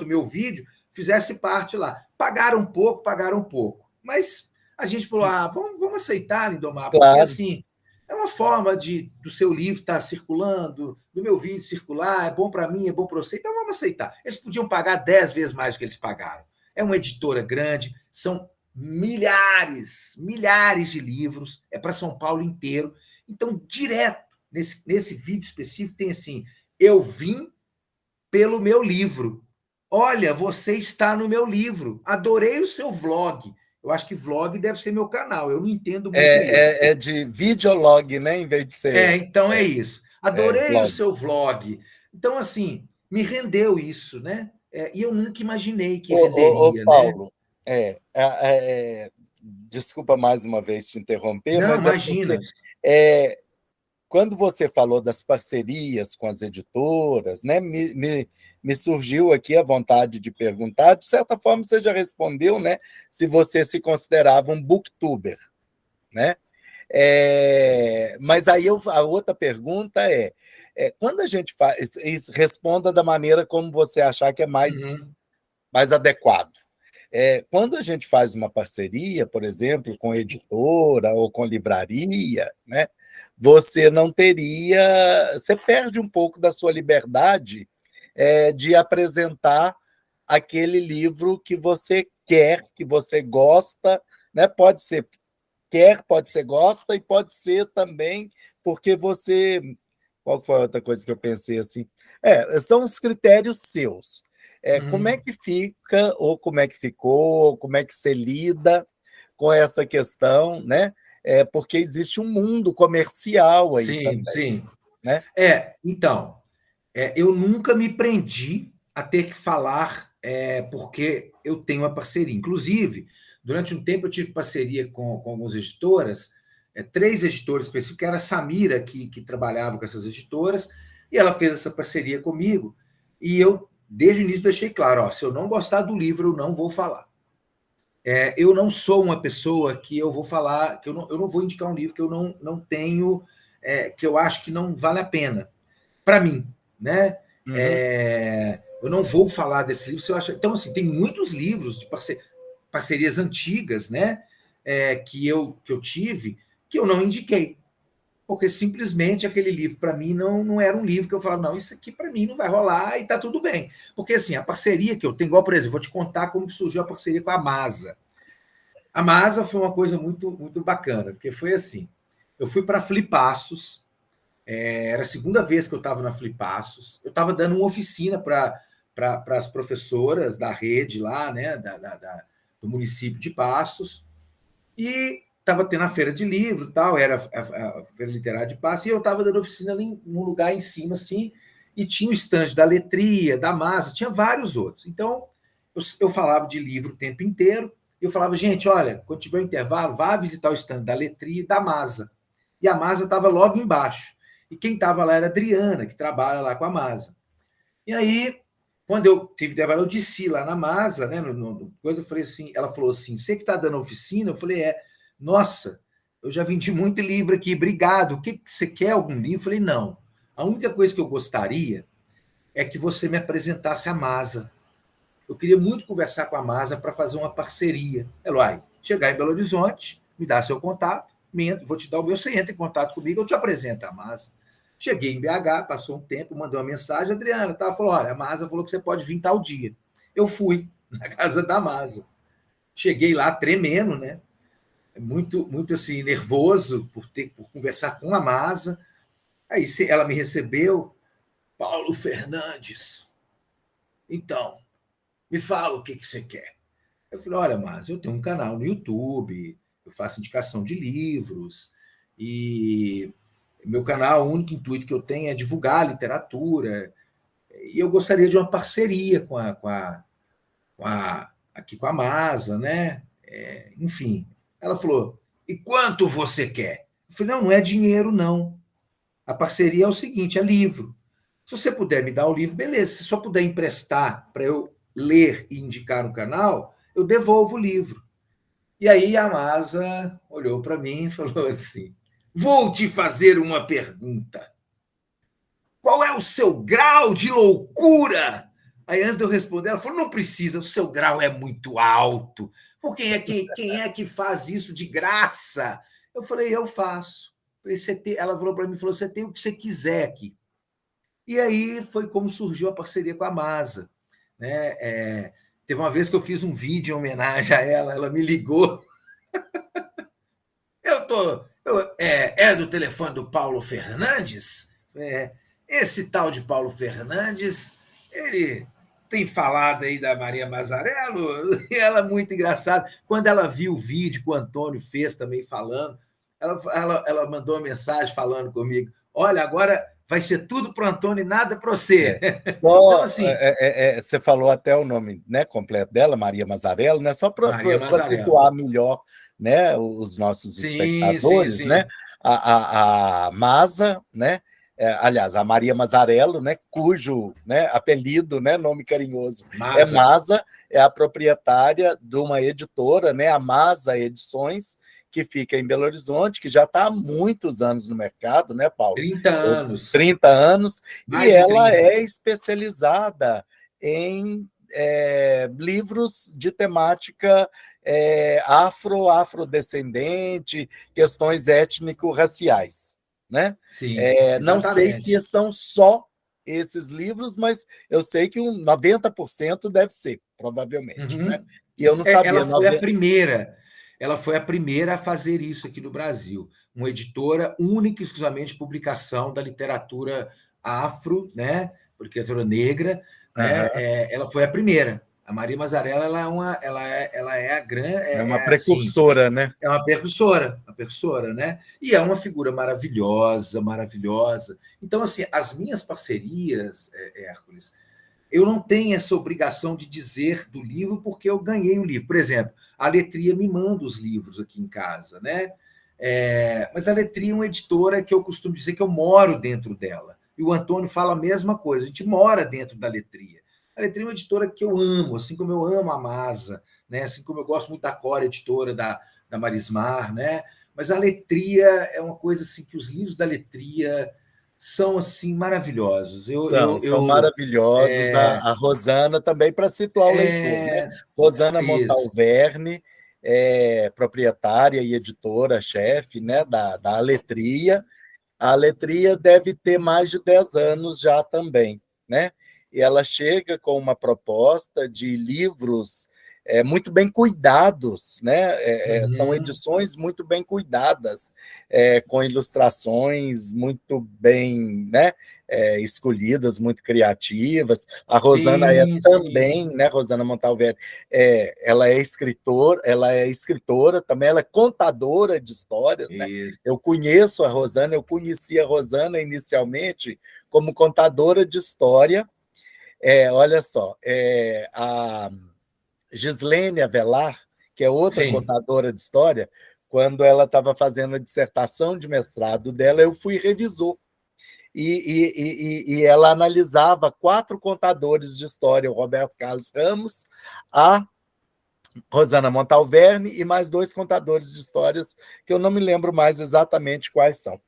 o meu vídeo fizesse parte lá. Pagaram um pouco, pagaram um pouco. Mas a gente falou: vamos aceitar, Lindomar, porque claro. assim é uma forma do seu livro estar circulando, do meu vídeo circular, é bom para mim, é bom para você, então vamos aceitar. Eles podiam pagar 10 vezes mais do que eles pagaram. É uma editora grande, são milhares de livros, é para São Paulo inteiro. Então, direto, nesse vídeo específico, tem assim: eu vim pelo meu livro. Olha, você está no meu livro. Adorei o seu vlog. Eu acho que vlog deve ser meu canal. Eu não entendo muito isso. É de videolog, né? Em vez de ser Então é isso. Adorei o vlog. seu vlog. Então, assim, me rendeu isso, né? E eu nunca imaginei que Ô, renderia, né? Paulo, desculpa mais uma vez te interromper, Não, mas é porque imagina. é, quando você falou das parcerias com as editoras, né, me surgiu aqui a vontade de perguntar, de certa forma você já respondeu, né, se você se considerava um booktuber, né? Mas aí a outra pergunta quando a gente faz, responda da maneira como você achar que é Uhum. mais adequado. Quando a gente faz uma parceria, por exemplo, com editora ou com livraria, né, você não teria, você perde um pouco da sua liberdade de apresentar aquele livro que você quer, que você gosta, né? Pode ser quer, pode ser gosta e pode ser também porque você. Qual foi a outra coisa que eu pensei assim? São os critérios seus. Como é Uhum. que fica, ou como é que ficou, como é que você lida com essa questão, né? Porque existe um mundo comercial aí Sim, também, sim. né? Então, eu nunca me prendi a ter que falar porque eu tenho uma parceria. Inclusive, durante um tempo eu tive parceria com algumas editoras, 3 editoras específicas, que era a Samira que trabalhava com essas editoras, e ela fez essa parceria comigo, e eu, desde o início, deixei claro: ó, se eu não gostar do livro, eu não vou falar. Eu não sou uma pessoa que eu vou falar, que eu não vou indicar um livro que eu não tenho, que eu acho que não vale a pena para mim, né? Uhum. Eu não vou falar desse livro se eu acho. Então, assim, tem muitos livros de parcerias antigas, né? Que eu tive, que eu não indiquei. porque simplesmente aquele livro, para mim, não era um livro que eu falava, não, isso aqui para mim não vai rolar e tá tudo bem. Porque, assim, a parceria que eu tenho, igual, por exemplo, vou te contar como que surgiu a parceria com a Masa. A Masa foi uma coisa muito, muito bacana, porque foi assim, eu fui para Flipassos, era a segunda vez que eu estava na Flipassos, eu estava dando uma oficina para as professoras da rede lá, né, do município de Passos, e estava tendo a feira de livro, tal, era a feira literária de Passos, e eu estava dando oficina num lugar em cima, assim, e tinha o estande da Letria, da Masa, tinha vários outros. Então, eu falava de livro o tempo inteiro, e eu falava, gente, olha, quando tiver um intervalo, vá visitar o estande da Letria e da Masa. E a Masa estava logo embaixo. E quem estava lá era a Adriana, que trabalha lá com a Masa. E aí, quando eu tive intervalo, eu desci lá na Masa, né? Coisa, eu falei assim, ela falou assim: você que está dando oficina? Eu falei, nossa, eu já vendi muito livro aqui, obrigado. O que você quer algum livro? Eu falei, não. A única coisa que eu gostaria é que você me apresentasse a Masa. Eu queria muito conversar com a Masa para fazer uma parceria. Eloy, chegar em Belo Horizonte, me dá seu contato, vou te dar o meu, você entra em contato comigo, eu te apresento a Masa. Cheguei em BH, passou um tempo, mandei uma mensagem, Adriana, falou, olha, a Masa falou que você pode vir tal dia. Eu fui na casa da Masa. Cheguei lá tremendo, né? Muito, muito assim, nervoso por conversar com a Masa. Aí ela me recebeu, Paulo Fernandes. Então, me fala o que você quer. Eu falei, olha, mas eu tenho um canal no YouTube, eu faço indicação de livros, e meu canal, o único intuito que eu tenho é divulgar a literatura, e eu gostaria de uma parceria aqui com a Masa, né? Enfim. Ela falou, e quanto você quer? Eu falei, não é dinheiro, não. A parceria é o seguinte, é livro. Se você puder me dar o livro, beleza. Se só puder emprestar para eu ler e indicar no canal, eu devolvo o livro. E aí a Masa olhou para mim e falou assim: vou te fazer uma pergunta. Qual é o seu grau de loucura? Aí, antes de eu responder, ela falou: não precisa, o seu grau é muito alto. Por quem é que faz isso de graça? Eu falei: eu faço. Ela falou para mim: você tem o que você quiser aqui. E aí foi como surgiu a parceria com a Masa. Né? Teve uma vez que eu fiz um vídeo em homenagem a ela me ligou. É do telefone do Paulo Fernandes? Esse tal de Paulo Fernandes, ele tem falado aí da Maria Mazzarello, e ela é muito engraçada. Quando ela viu o vídeo que o Antônio fez também falando, ela mandou uma mensagem falando comigo: olha, agora vai ser tudo para o Antônio e nada para você. Então, Só, assim. você falou até o nome, né, completo dela, Maria Mazzarello, né? Só para Maria Mazzarello. situar melhor, né, os nossos Sim, sim, espectadores, né? sim. A Masa, né? Aliás, a Maria Mazzarello, né, cujo, né, apelido, né, nome carinhoso é Masa. Masa, é a proprietária de uma editora, né, a Masa Edições, que fica em Belo Horizonte, que já está há muitos anos no mercado, né, Paulo? 30 anos. 30 anos, e Mais de ela 30. é especializada em livros de temática afrodescendente, questões étnico-raciais. Né? Sim, Não sei se exatamente. são só esses livros, mas eu sei que 90% deve ser, provavelmente. Né? Uhum. E eu não sabia. Ela foi a primeira a fazer isso aqui no Brasil. Uma editora única e exclusivamente de publicação da literatura afro, né? Literatura negra, né? Uhum. Ela foi a primeira. A Maria Mazzarella ela é a grande, É uma assim, precursora, né? é uma percussora, né? E é uma figura maravilhosa, maravilhosa. Então, assim, as minhas parcerias, Hércules, eu não tenho essa obrigação de dizer do livro porque eu ganhei o livro. Por exemplo, a Letria me manda os livros aqui em casa, né? Mas a Letria é uma editora que eu costumo dizer que eu moro dentro dela. E o Antônio fala a mesma coisa, a gente mora dentro da Letria. A Letria é uma editora que eu amo, assim como eu amo a Masa, né? Assim como eu gosto muito da Cora, editora da Marismar, né? Mas a Letria é uma coisa assim que os livros da Letria são assim maravilhosos. São maravilhosos. A Rosana também, para situar o leitor, né? Rosana Isso. Montalverne, proprietária e editora-chefe, né, da Aletria, A Letria deve ter mais de 10 anos já também, né? E ela chega com uma proposta de livros muito bem cuidados, né? São edições muito bem cuidadas, com ilustrações muito bem, né? Escolhidas, muito criativas. A Rosana é Sim, sim. também, né? Rosana Montalver, ela é escritora também, ela é contadora de histórias, né? Isso. Eu conheço a Rosana, eu conheci a Rosana inicialmente como contadora de história. Olha só, a Gislene Avelar, que é outra Sim. contadora de história, quando ela estava fazendo a dissertação de mestrado dela, eu fui revisor. E ela analisava 4 contadores de história, o Roberto Carlos Ramos, a Rosana Montalverne e mais 2 contadores de histórias, que eu não me lembro mais exatamente quais são.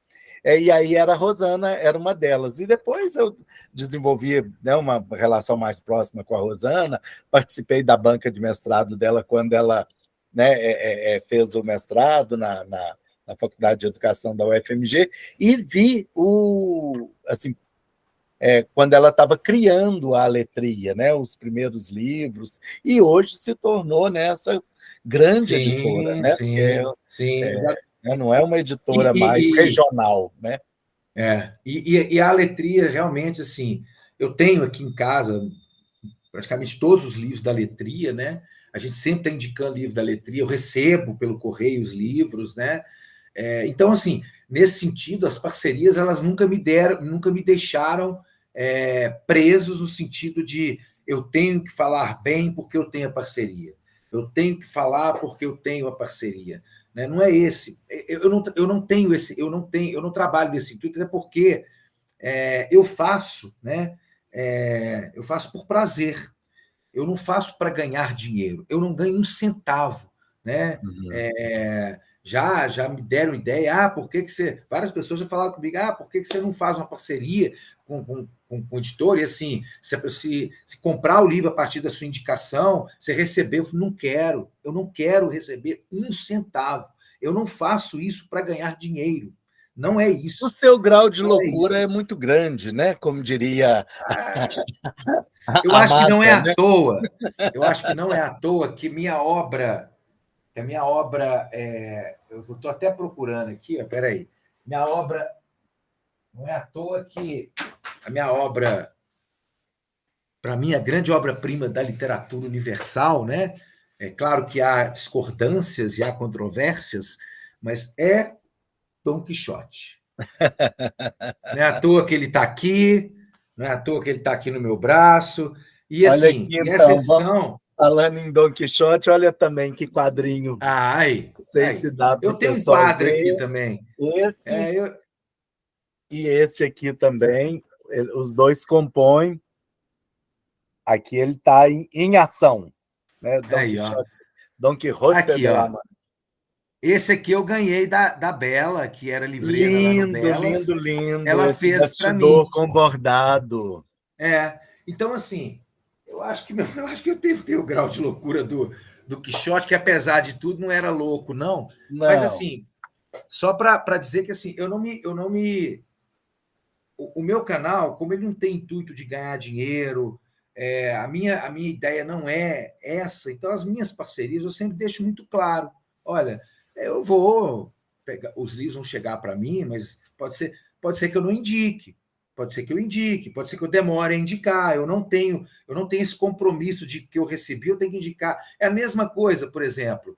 E aí a Rosana era uma delas. E depois eu desenvolvi, né, uma relação mais próxima com a Rosana, participei da banca de mestrado dela quando ela, né, fez o mestrado na Faculdade de Educação da UFMG, e vi assim, quando ela estava criando a Letria, né, os primeiros livros, e hoje se tornou, né, essa grande editora, Sim, né, porque sim, sim. não é uma E, editora mais e, regional, né? e a Letria, realmente, assim, eu tenho aqui em casa praticamente todos os livros da Letria, né? A gente sempre está indicando livro da Letria, eu recebo pelo correio os livros, né? Então, assim, nesse sentido, as parcerias, elas nunca me deixaram presos no sentido de eu tenho que falar bem porque eu tenho a parceria. Eu tenho que falar porque eu tenho a parceria. Né? Não é esse. Eu não tenho esse, eu não trabalho nesse intuito, até porque eu faço, né? Eu faço por prazer. Eu não faço para ganhar dinheiro. Eu não ganho um centavo, né? Uhum. Já me deram ideia, por que você... Várias pessoas já falaram comigo, por que você não faz uma parceria com o editor? E assim, se comprar o livro a partir da sua indicação, você receber, eu falei, eu não quero receber um centavo. Eu não faço isso para ganhar dinheiro. Não é O isso. seu grau de Não é loucura isso. é muito grande, né? Como diria Eu a acho que não é Amada, à né? toa. Eu acho que não é à toa que a minha obra, eu estou até procurando aqui, espera aí, minha obra, não é à toa que a minha obra, para mim, a grande obra-prima da literatura universal, né? É claro que há discordâncias e há controvérsias, mas é Dom Quixote. Não é à toa que ele está aqui, não é à toa que ele está aqui no meu braço, e Olha aqui, assim, e essa então, edição, falando em Dom Quixote, olha também que quadrinho. Não sei aí, se dá para eu o tenho um pessoal quadro aqui ver. também. Esse Eu, e esse aqui também, os dois compõem. Aqui ele está em ação, né? aí, ó. Don Quixote Aqui, de la ó. Mancha. Esse aqui eu ganhei da Bela, que era livreira lá no Lindo, Belas. lindo, lindo. Ela Esse fez para bastidor mim. com bordado. Então, assim, eu acho que eu devo ter o grau de loucura do Quixote, que apesar de tudo não era louco, não. Mas, Não. assim, só para dizer que assim, eu não me. O meu canal, como ele não tem intuito de ganhar dinheiro, a minha ideia não é essa, então as minhas parcerias eu sempre deixo muito claro. Olha, eu vou pegar, os livros vão chegar para mim, mas pode ser que eu não indique, pode ser que eu indique, pode ser que eu demore a indicar. Eu não tenho esse compromisso de que eu recebi, eu tenho que indicar. É a mesma coisa, por exemplo,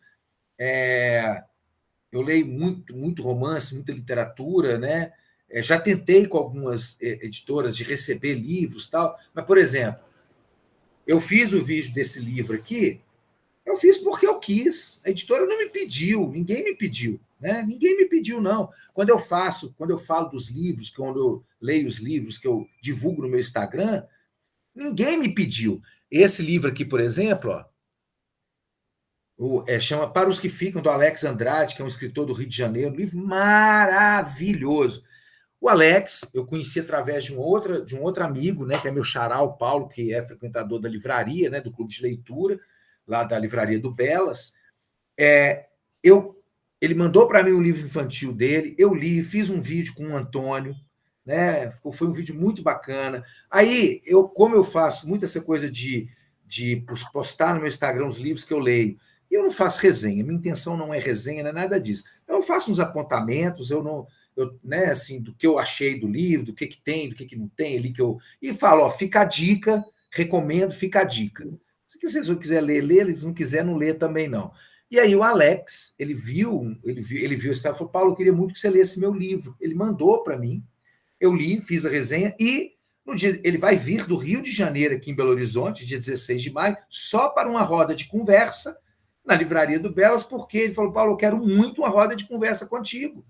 eu leio muito romance, muita literatura, né? Já tentei com algumas editoras de receber livros tal, mas, por exemplo, eu fiz o vídeo desse livro aqui, eu fiz porque eu quis. A editora não me pediu, ninguém me pediu, né? Ninguém me pediu, não. Quando eu falo dos livros, quando eu leio os livros que eu divulgo no meu Instagram, ninguém me pediu. Esse livro aqui, por exemplo, ó, chama Para os que Ficam, do Alex Andrade, que é um escritor do Rio de Janeiro, um livro maravilhoso. O Alex, eu conheci através de um outro amigo, né, que é meu xará, o Paulo, que é frequentador da livraria, né, do clube de leitura, lá da livraria do Belas. Eu Ele mandou para mim o livro infantil dele, eu li, fiz um vídeo com o Antônio, né? Foi um vídeo muito bacana. Aí, como eu faço muito essa coisa de postar no meu Instagram os livros que eu leio, eu não faço resenha, minha intenção não é resenha, não é nada disso. Eu faço uns apontamentos, né, assim, do que eu achei do livro, do que tem, do que não tem ali e falo, ó, fica a dica, recomendo, fica a dica. Se eu quiser ler, lê, se não quiser, não lê também não. E aí o Alex, ele viu esse e falou, Paulo, eu queria muito que você lesse meu livro. Ele mandou para mim, eu li, fiz a resenha e no dia ele vai vir do Rio de Janeiro aqui em Belo Horizonte, dia 16 de maio, só para uma roda de conversa na Livraria do Belas, porque ele falou, Paulo, eu quero muito uma roda de conversa contigo.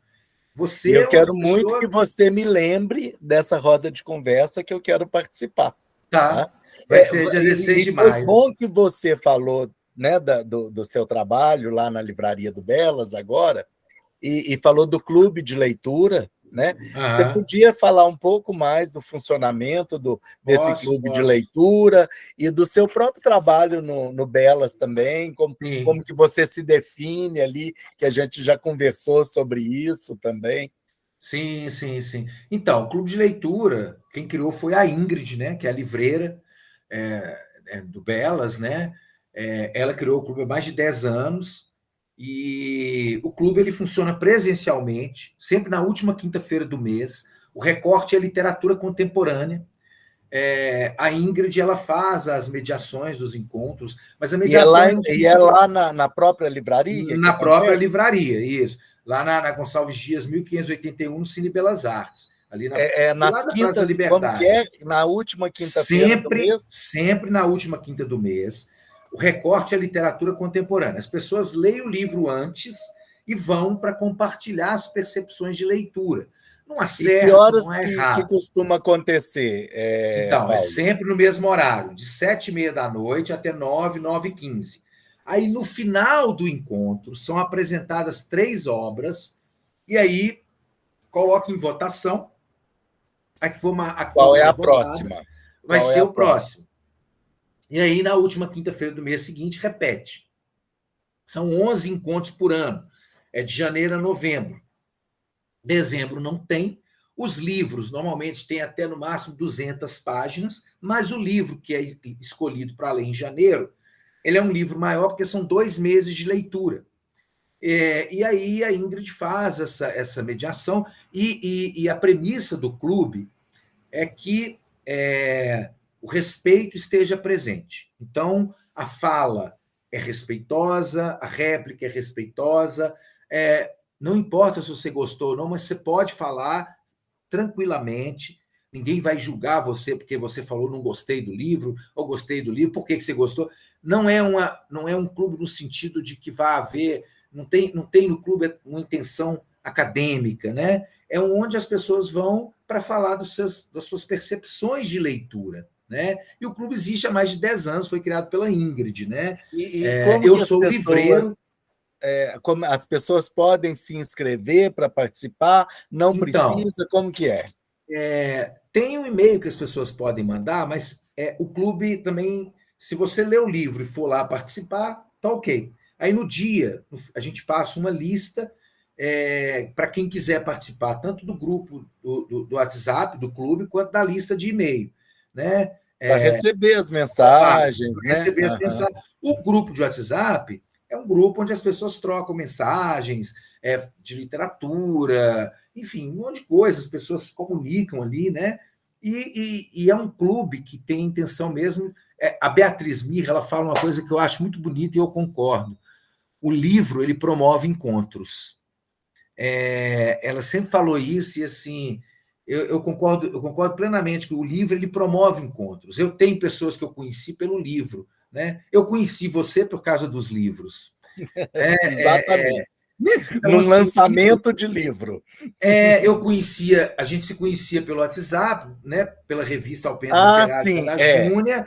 E Você eu é uma quero muito pessoa... que você me lembre dessa roda de conversa que eu quero participar. Tá? Tá, vai ser dia 16 de Foi maio. bom que você falou, né, do seu trabalho lá na Livraria do Belas agora, e falou do clube de leitura, né? Você podia falar um pouco mais do funcionamento desse clube de Posso. leitura e do seu próprio trabalho no Belas também, como que você se define ali, que a gente já conversou sobre isso também. Sim, sim, sim. Então, o clube de leitura, quem criou foi a Ingrid, né, que é a livreira do Belas, né? Ela criou o clube há mais de 10 anos e o clube ele funciona presencialmente, sempre na última quinta-feira do mês. O recorte é literatura contemporânea. A Ingrid ela faz as mediações dos encontros, mas a mediação É lá na própria livraria que na própria acontece? livraria, isso. Lá na Gonçalves Dias, 1581, no Cine Belas Artes, ali do Nas lado da Praça da quintas, como que é? Liberdade. Na última quinta-feira do mês? Sempre na última quinta do mês. O recorte é literatura contemporânea. As pessoas leem o livro antes e vão para compartilhar as percepções de leitura. Não há E que certo, não horas há que errado. costuma acontecer, Então, é Paulo? sempre no mesmo horário, de 7h30 da noite até 9, 9h15. Aí, no final do encontro, são apresentadas 3 obras, e aí coloca em votação. A que for Qual é a mais votada próxima? vai Qual é ser a o próxima? próximo. E aí, na última quinta-feira do mês seguinte, repete. São 11 encontros por ano. É de janeiro a novembro. Dezembro não tem. Os livros normalmente têm até no máximo 200 páginas, mas o livro que é escolhido para ler em janeiro, ele é um livro maior porque são 2 meses de leitura. E aí a Ingrid faz essa mediação e a premissa do clube é que o respeito esteja presente. Então, a fala é respeitosa, a réplica é respeitosa, não importa se você gostou ou não, mas você pode falar tranquilamente, ninguém vai julgar você porque você falou não gostei do livro, ou gostei do livro, por que você gostou. Não é um clube no sentido de que vai haver, não tem no clube uma intenção acadêmica, né? É onde as pessoas vão para falar das suas percepções de leitura. Né? E o clube existe há mais de 10 anos, foi criado pela Ingrid. Né? E como Eu que as sou pessoas, livreiro. como as pessoas podem se inscrever para participar? Não Então, precisa? Como que é? tem um e-mail que as pessoas podem mandar, mas o clube também, se você ler o livro e for lá participar, tá ok. Aí no dia, a gente passa uma lista para quem quiser participar, tanto do grupo do WhatsApp, do clube, quanto da lista de e-mail. Né? Para receber as Para mensagens, né? receber as mensagens. O grupo de WhatsApp é um grupo onde as pessoas trocam mensagens de literatura, enfim, um monte de coisa, as pessoas se comunicam ali, né? E é um clube que tem intenção mesmo. A Beatriz Mirra, ela fala uma coisa que eu acho muito bonita e eu concordo. O livro, ele promove encontros. Ela sempre falou isso e, assim, eu concordo plenamente que o livro ele promove encontros. Eu tenho pessoas que eu conheci pelo livro. Né? Eu conheci você por causa dos livros. Exatamente. Então, Num assim, lançamento de livro. a gente se conhecia pelo WhatsApp, né, pela revista Alpendre Ah, Literário sim, da Júnia,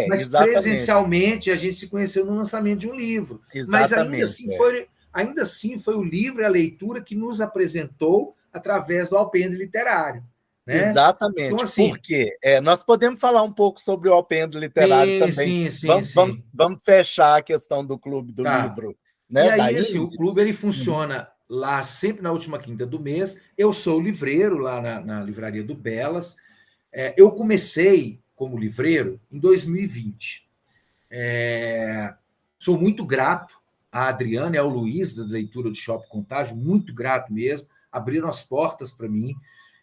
mas exatamente. presencialmente a gente se conheceu no lançamento de um livro. Mas Exatamente. ainda assim foi o livro e a leitura que nos apresentou através do Alpendre Literário. Né? Então, Exatamente, assim, porque nós podemos falar um pouco sobre o Alpendre Literário sim, também. sim, sim, sim. Vamos fechar a questão do Clube do Tá. Livro, E né, da aí, assim, o Ingrid. clube ele Uhum. funciona lá sempre na última quinta do mês. Eu sou livreiro lá na livraria do Belas. Eu comecei como livreiro em 2020. Sou muito grato à Adriana e ao Luiz, da leitura do Shopping Contágio, muito grato mesmo. Abriram as portas para mim.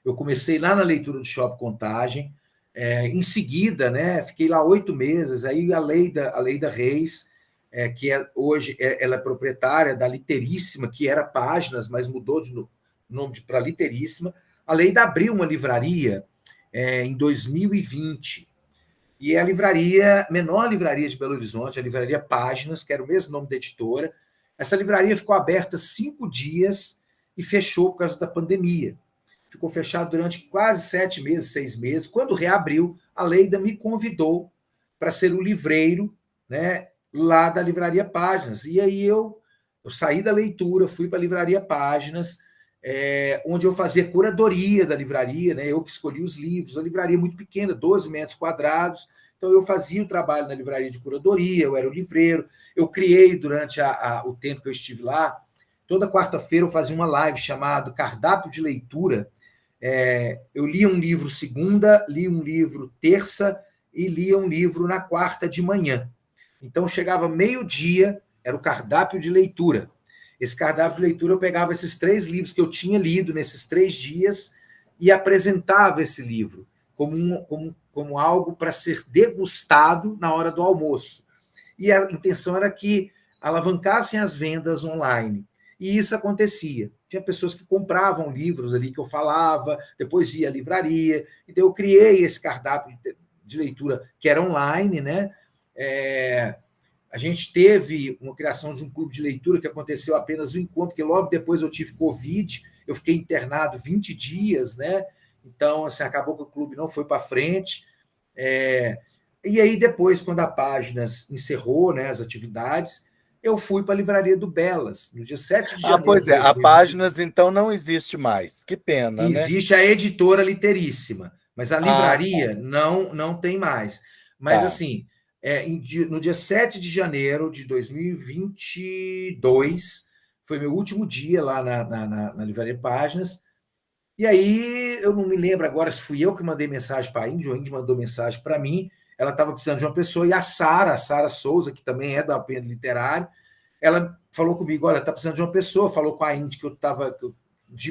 Eu comecei lá na leitura do Shopping Contagem. Em seguida, né, fiquei lá 8 meses. Aí a Leida Reis, que hoje ela é proprietária da Literíssima, que era Páginas, mas mudou de nome para Literíssima. A Leida abriu uma livraria em 2020. E é a livraria, menor livraria de Belo Horizonte, a livraria Páginas, que era o mesmo nome da editora. Essa livraria ficou aberta 5 dias e fechou por causa da pandemia. Ficou fechado durante quase 7 meses, 6 meses. Quando reabriu, a Leida me convidou para ser o livreiro, né, lá da livraria Páginas. E aí eu saí da leitura, fui para a livraria Páginas, onde eu fazia curadoria da livraria, né? Eu que escolhi os livros, a livraria é muito pequena, 12 metros quadrados, então eu fazia o trabalho na livraria de curadoria, eu era o livreiro, eu criei durante o tempo que eu estive lá, toda quarta-feira eu fazia uma live chamada Cardápio de Leitura. Eu lia um livro segunda, lia um livro terça e lia um livro na quarta de manhã. Então chegava meio-dia, era o cardápio de leitura. Esse cardápio de leitura eu pegava esses 3 livros que eu tinha lido nesses 3 dias e apresentava esse livro como algo para ser degustado na hora do almoço. E a intenção era que alavancassem as vendas online. E isso acontecia. Tinha pessoas que compravam livros ali que eu falava, depois ia à livraria. Então, eu criei esse cardápio de leitura que era online, né? A gente teve uma criação de um clube de leitura que aconteceu apenas um encontro, porque logo depois eu tive Covid, eu fiquei internado 20 dias, né? Então, assim, acabou que o clube não foi para frente. E aí, depois, quando a Páginas encerrou, né, as atividades, eu fui para a livraria do Belas, no dia 7 de janeiro Pois de é, a 2020. Páginas então não existe mais. Que pena, né? Existe a editora Literíssima, mas a Ah, livraria não tem mais. Mas, tá. assim, no dia 7 de janeiro de 2022, foi meu último dia lá na Livraria Páginas. E aí, eu não me lembro agora se fui eu que mandei mensagem para a Índia, ou a Índia mandou mensagem para mim. Ela estava precisando de uma pessoa, e a Sara Souza, que também é da Apêndice Literário, ela falou comigo: olha, está precisando de uma pessoa. Falou com a Índia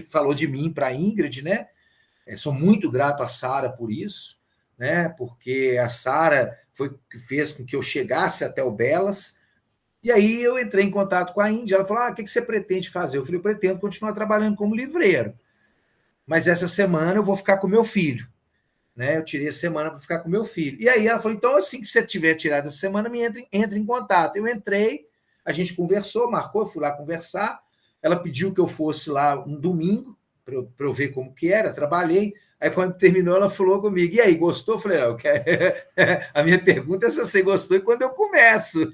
falou de mim para a Ingrid, né? Sou muito grato à Sara por isso, né? Porque a Sara foi que fez com que eu chegasse até o Belas. E aí eu entrei em contato com a Índia. Ela falou: o que você pretende fazer? Eu falei: eu pretendo continuar trabalhando como livreiro, mas essa semana eu vou ficar com meu filho. Né? Eu tirei a semana para ficar com meu filho. E aí ela falou: então, assim que você tiver tirado essa semana, entre em contato. Eu entrei, a gente conversou, marcou, eu fui lá conversar. Ela pediu que eu fosse lá um domingo, para eu ver como que era, trabalhei. Aí, quando terminou, ela falou comigo: e aí, gostou? Eu falei: eu quero... a minha pergunta é se você gostou e quando eu começo.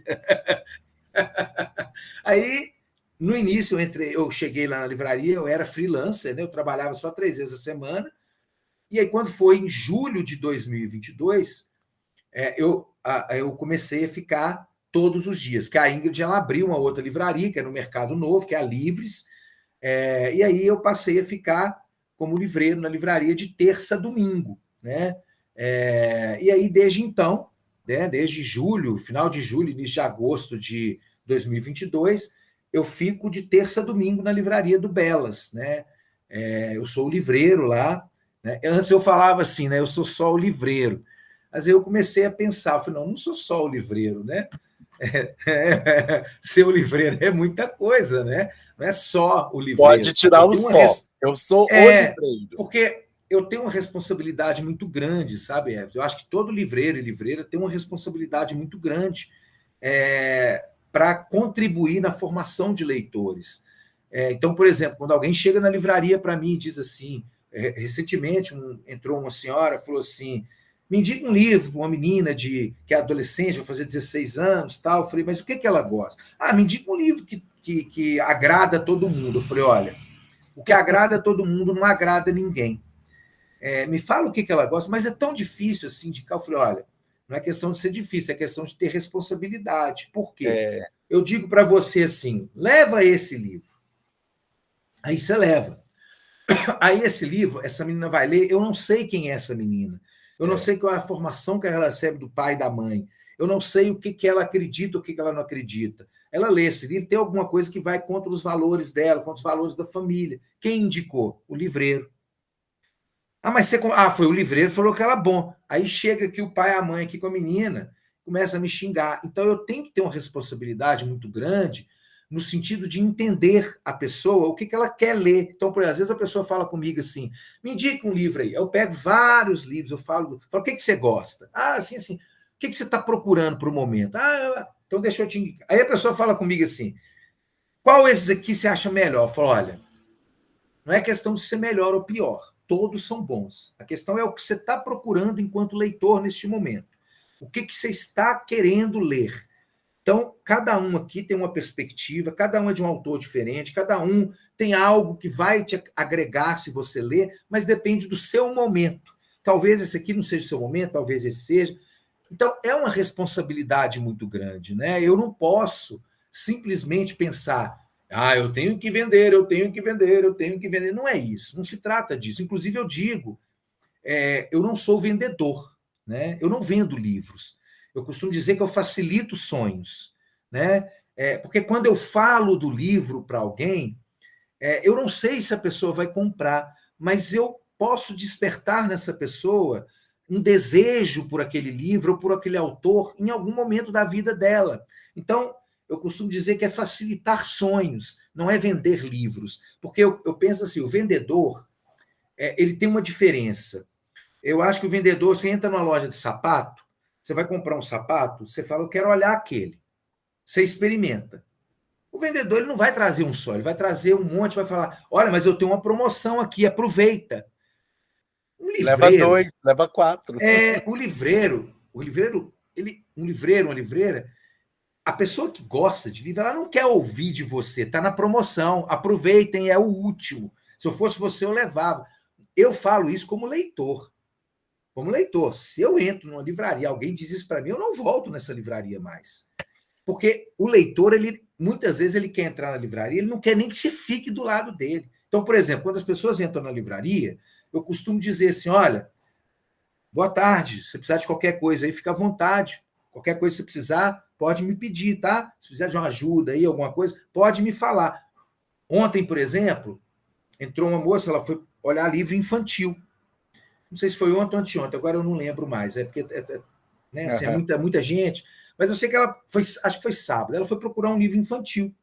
Aí, no início, eu cheguei lá na livraria, eu era freelancer, né? Eu trabalhava só 3 vezes a semana. E aí, quando foi em julho de 2022, eu comecei a ficar todos os dias, porque a Ingrid ela abriu uma outra livraria, que é no Mercado Novo, que é a Livres, e aí eu passei a ficar como livreiro na livraria de terça a domingo. Né? E aí, desde então, né, desde julho, final de julho, início de agosto de 2022, eu fico de terça a domingo na livraria do Belas. Né? Eu sou o livreiro lá. Né? Antes eu falava assim, né, eu sou só o livreiro. Mas aí eu comecei a pensar, eu falei: não sou só o livreiro, né? Ser o livreiro é muita coisa, né? Não é só o livreiro. Pode tirar Eu o tenho uma sol. Eu sou o livreiro. porque eu tenho uma responsabilidade muito grande, sabe? Eu acho que todo livreiro e livreira tem uma responsabilidade muito grande para contribuir na formação de leitores. Então, por exemplo, quando alguém chega na livraria para mim e diz assim, recentemente entrou uma senhora, falou assim: me indica um livro para uma menina que é adolescente, vai fazer 16 anos, tal. Eu falei: mas o que ela gosta? Me indica um livro que agrada todo mundo. Eu falei: olha, o que agrada todo mundo não agrada ninguém. Me fala o que ela gosta, mas é tão difícil assim indicar. Eu falei: olha, não é questão de ser difícil, é questão de ter responsabilidade. Por quê? É, eu digo para você assim, leva esse livro. Aí você leva. Aí esse livro, essa menina vai ler, eu não sei quem é essa menina. Eu não sei qual é a formação que ela recebe do pai e da mãe. Eu não sei o que ela acredita, o que ela não acredita. Ela lê esse livro, tem alguma coisa que vai contra os valores dela, contra os valores da família. Quem indicou? O livreiro. Mas você. Foi o livreiro, falou que era bom. Aí chega aqui o pai e a mãe aqui com a menina, começa a me xingar. Então eu tenho que ter uma responsabilidade muito grande no sentido de entender a pessoa, o que ela quer ler. Então, por exemplo, às vezes a pessoa fala comigo assim, me indica um livro aí. Eu pego vários livros, eu falo o que você gosta? Assim, assim. O que você está procurando para o momento? Então deixa eu te indicar. Aí a pessoa fala comigo assim, qual esses aqui você acha melhor? Eu falo, olha, não é questão de ser melhor ou pior. Todos são bons. A questão é o que você está procurando enquanto leitor neste momento. O que você está querendo ler? Então, cada um aqui tem uma perspectiva, cada um é de um autor diferente, cada um tem algo que vai te agregar se você ler, mas depende do seu momento. Talvez esse aqui não seja o seu momento, talvez esse seja. Então, é uma responsabilidade muito grande, né? Eu não posso simplesmente pensar, eu tenho que vender, eu tenho que vender, eu tenho que vender. Não é isso, não se trata disso. Inclusive, eu digo, eu não sou vendedor, né? Eu não vendo livros. Eu costumo dizer que eu facilito sonhos, né? Porque quando eu falo do livro para alguém, eu não sei se a pessoa vai comprar, mas eu posso despertar nessa pessoa um desejo por aquele livro ou por aquele autor em algum momento da vida dela. Então, eu costumo dizer que é facilitar sonhos, não é vender livros. Porque eu penso assim, o vendedor, ele tem uma diferença. Eu acho que o vendedor, você entra numa loja de sapato, você vai comprar um sapato, você fala, eu quero olhar aquele. Você experimenta. O vendedor ele não vai trazer um só, ele vai trazer um monte, vai falar, olha, mas eu tenho uma promoção aqui, aproveita. Um Leva livreiro, 2, leva 4. uma livreira, a pessoa que gosta de livro, ela não quer ouvir de você, está na promoção, aproveitem, é o último. Se eu fosse você, eu levava. Eu falo isso como leitor. Como leitor, se eu entro numa livraria, alguém diz isso para mim, eu não volto nessa livraria mais. Porque o leitor, ele muitas vezes ele quer entrar na livraria, ele não quer nem que se fique do lado dele. Então, por exemplo, quando as pessoas entram na livraria, eu costumo dizer assim, olha, boa tarde, se precisar de qualquer coisa aí, fica à vontade. Qualquer coisa que você precisar, pode me pedir, tá? Se precisar de uma ajuda aí, alguma coisa, pode me falar. Ontem, por exemplo, entrou uma moça, ela foi olhar livro infantil. Não sei se foi ontem ou anteontem, agora eu não lembro mais. Porque né, assim, muita gente. Mas eu sei que ela foi, acho que foi sábado, ela foi procurar um livro infantil.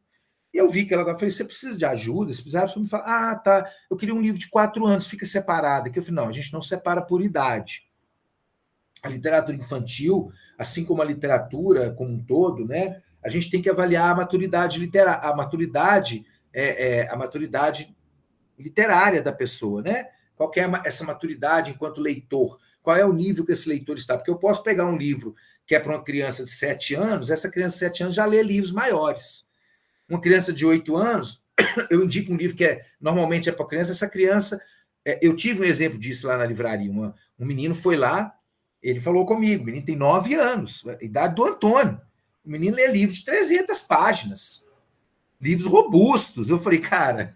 E eu vi que ela falou, você precisa de ajuda? Se precisar, você me fala, tá, eu queria um livro de 4 anos, fica separado. Aqui eu falei, não, a gente não separa por idade. A literatura infantil, assim como a literatura como um todo, né, a gente tem que avaliar a maturidade literária, a maturidade literária da pessoa, né? Qual que é essa maturidade enquanto leitor? Qual é o nível que esse leitor está? Porque eu posso pegar um livro que é para uma criança de 7 anos, essa criança de 7 anos já lê livros maiores. Uma criança de 8 anos, eu indico um livro que normalmente é para criança, essa criança... eu tive um exemplo disso lá na livraria. Um menino foi lá, ele falou comigo, o menino tem 9 anos, a idade do Antônio. O menino lê livro de 300 páginas. Livros robustos. Eu falei, cara,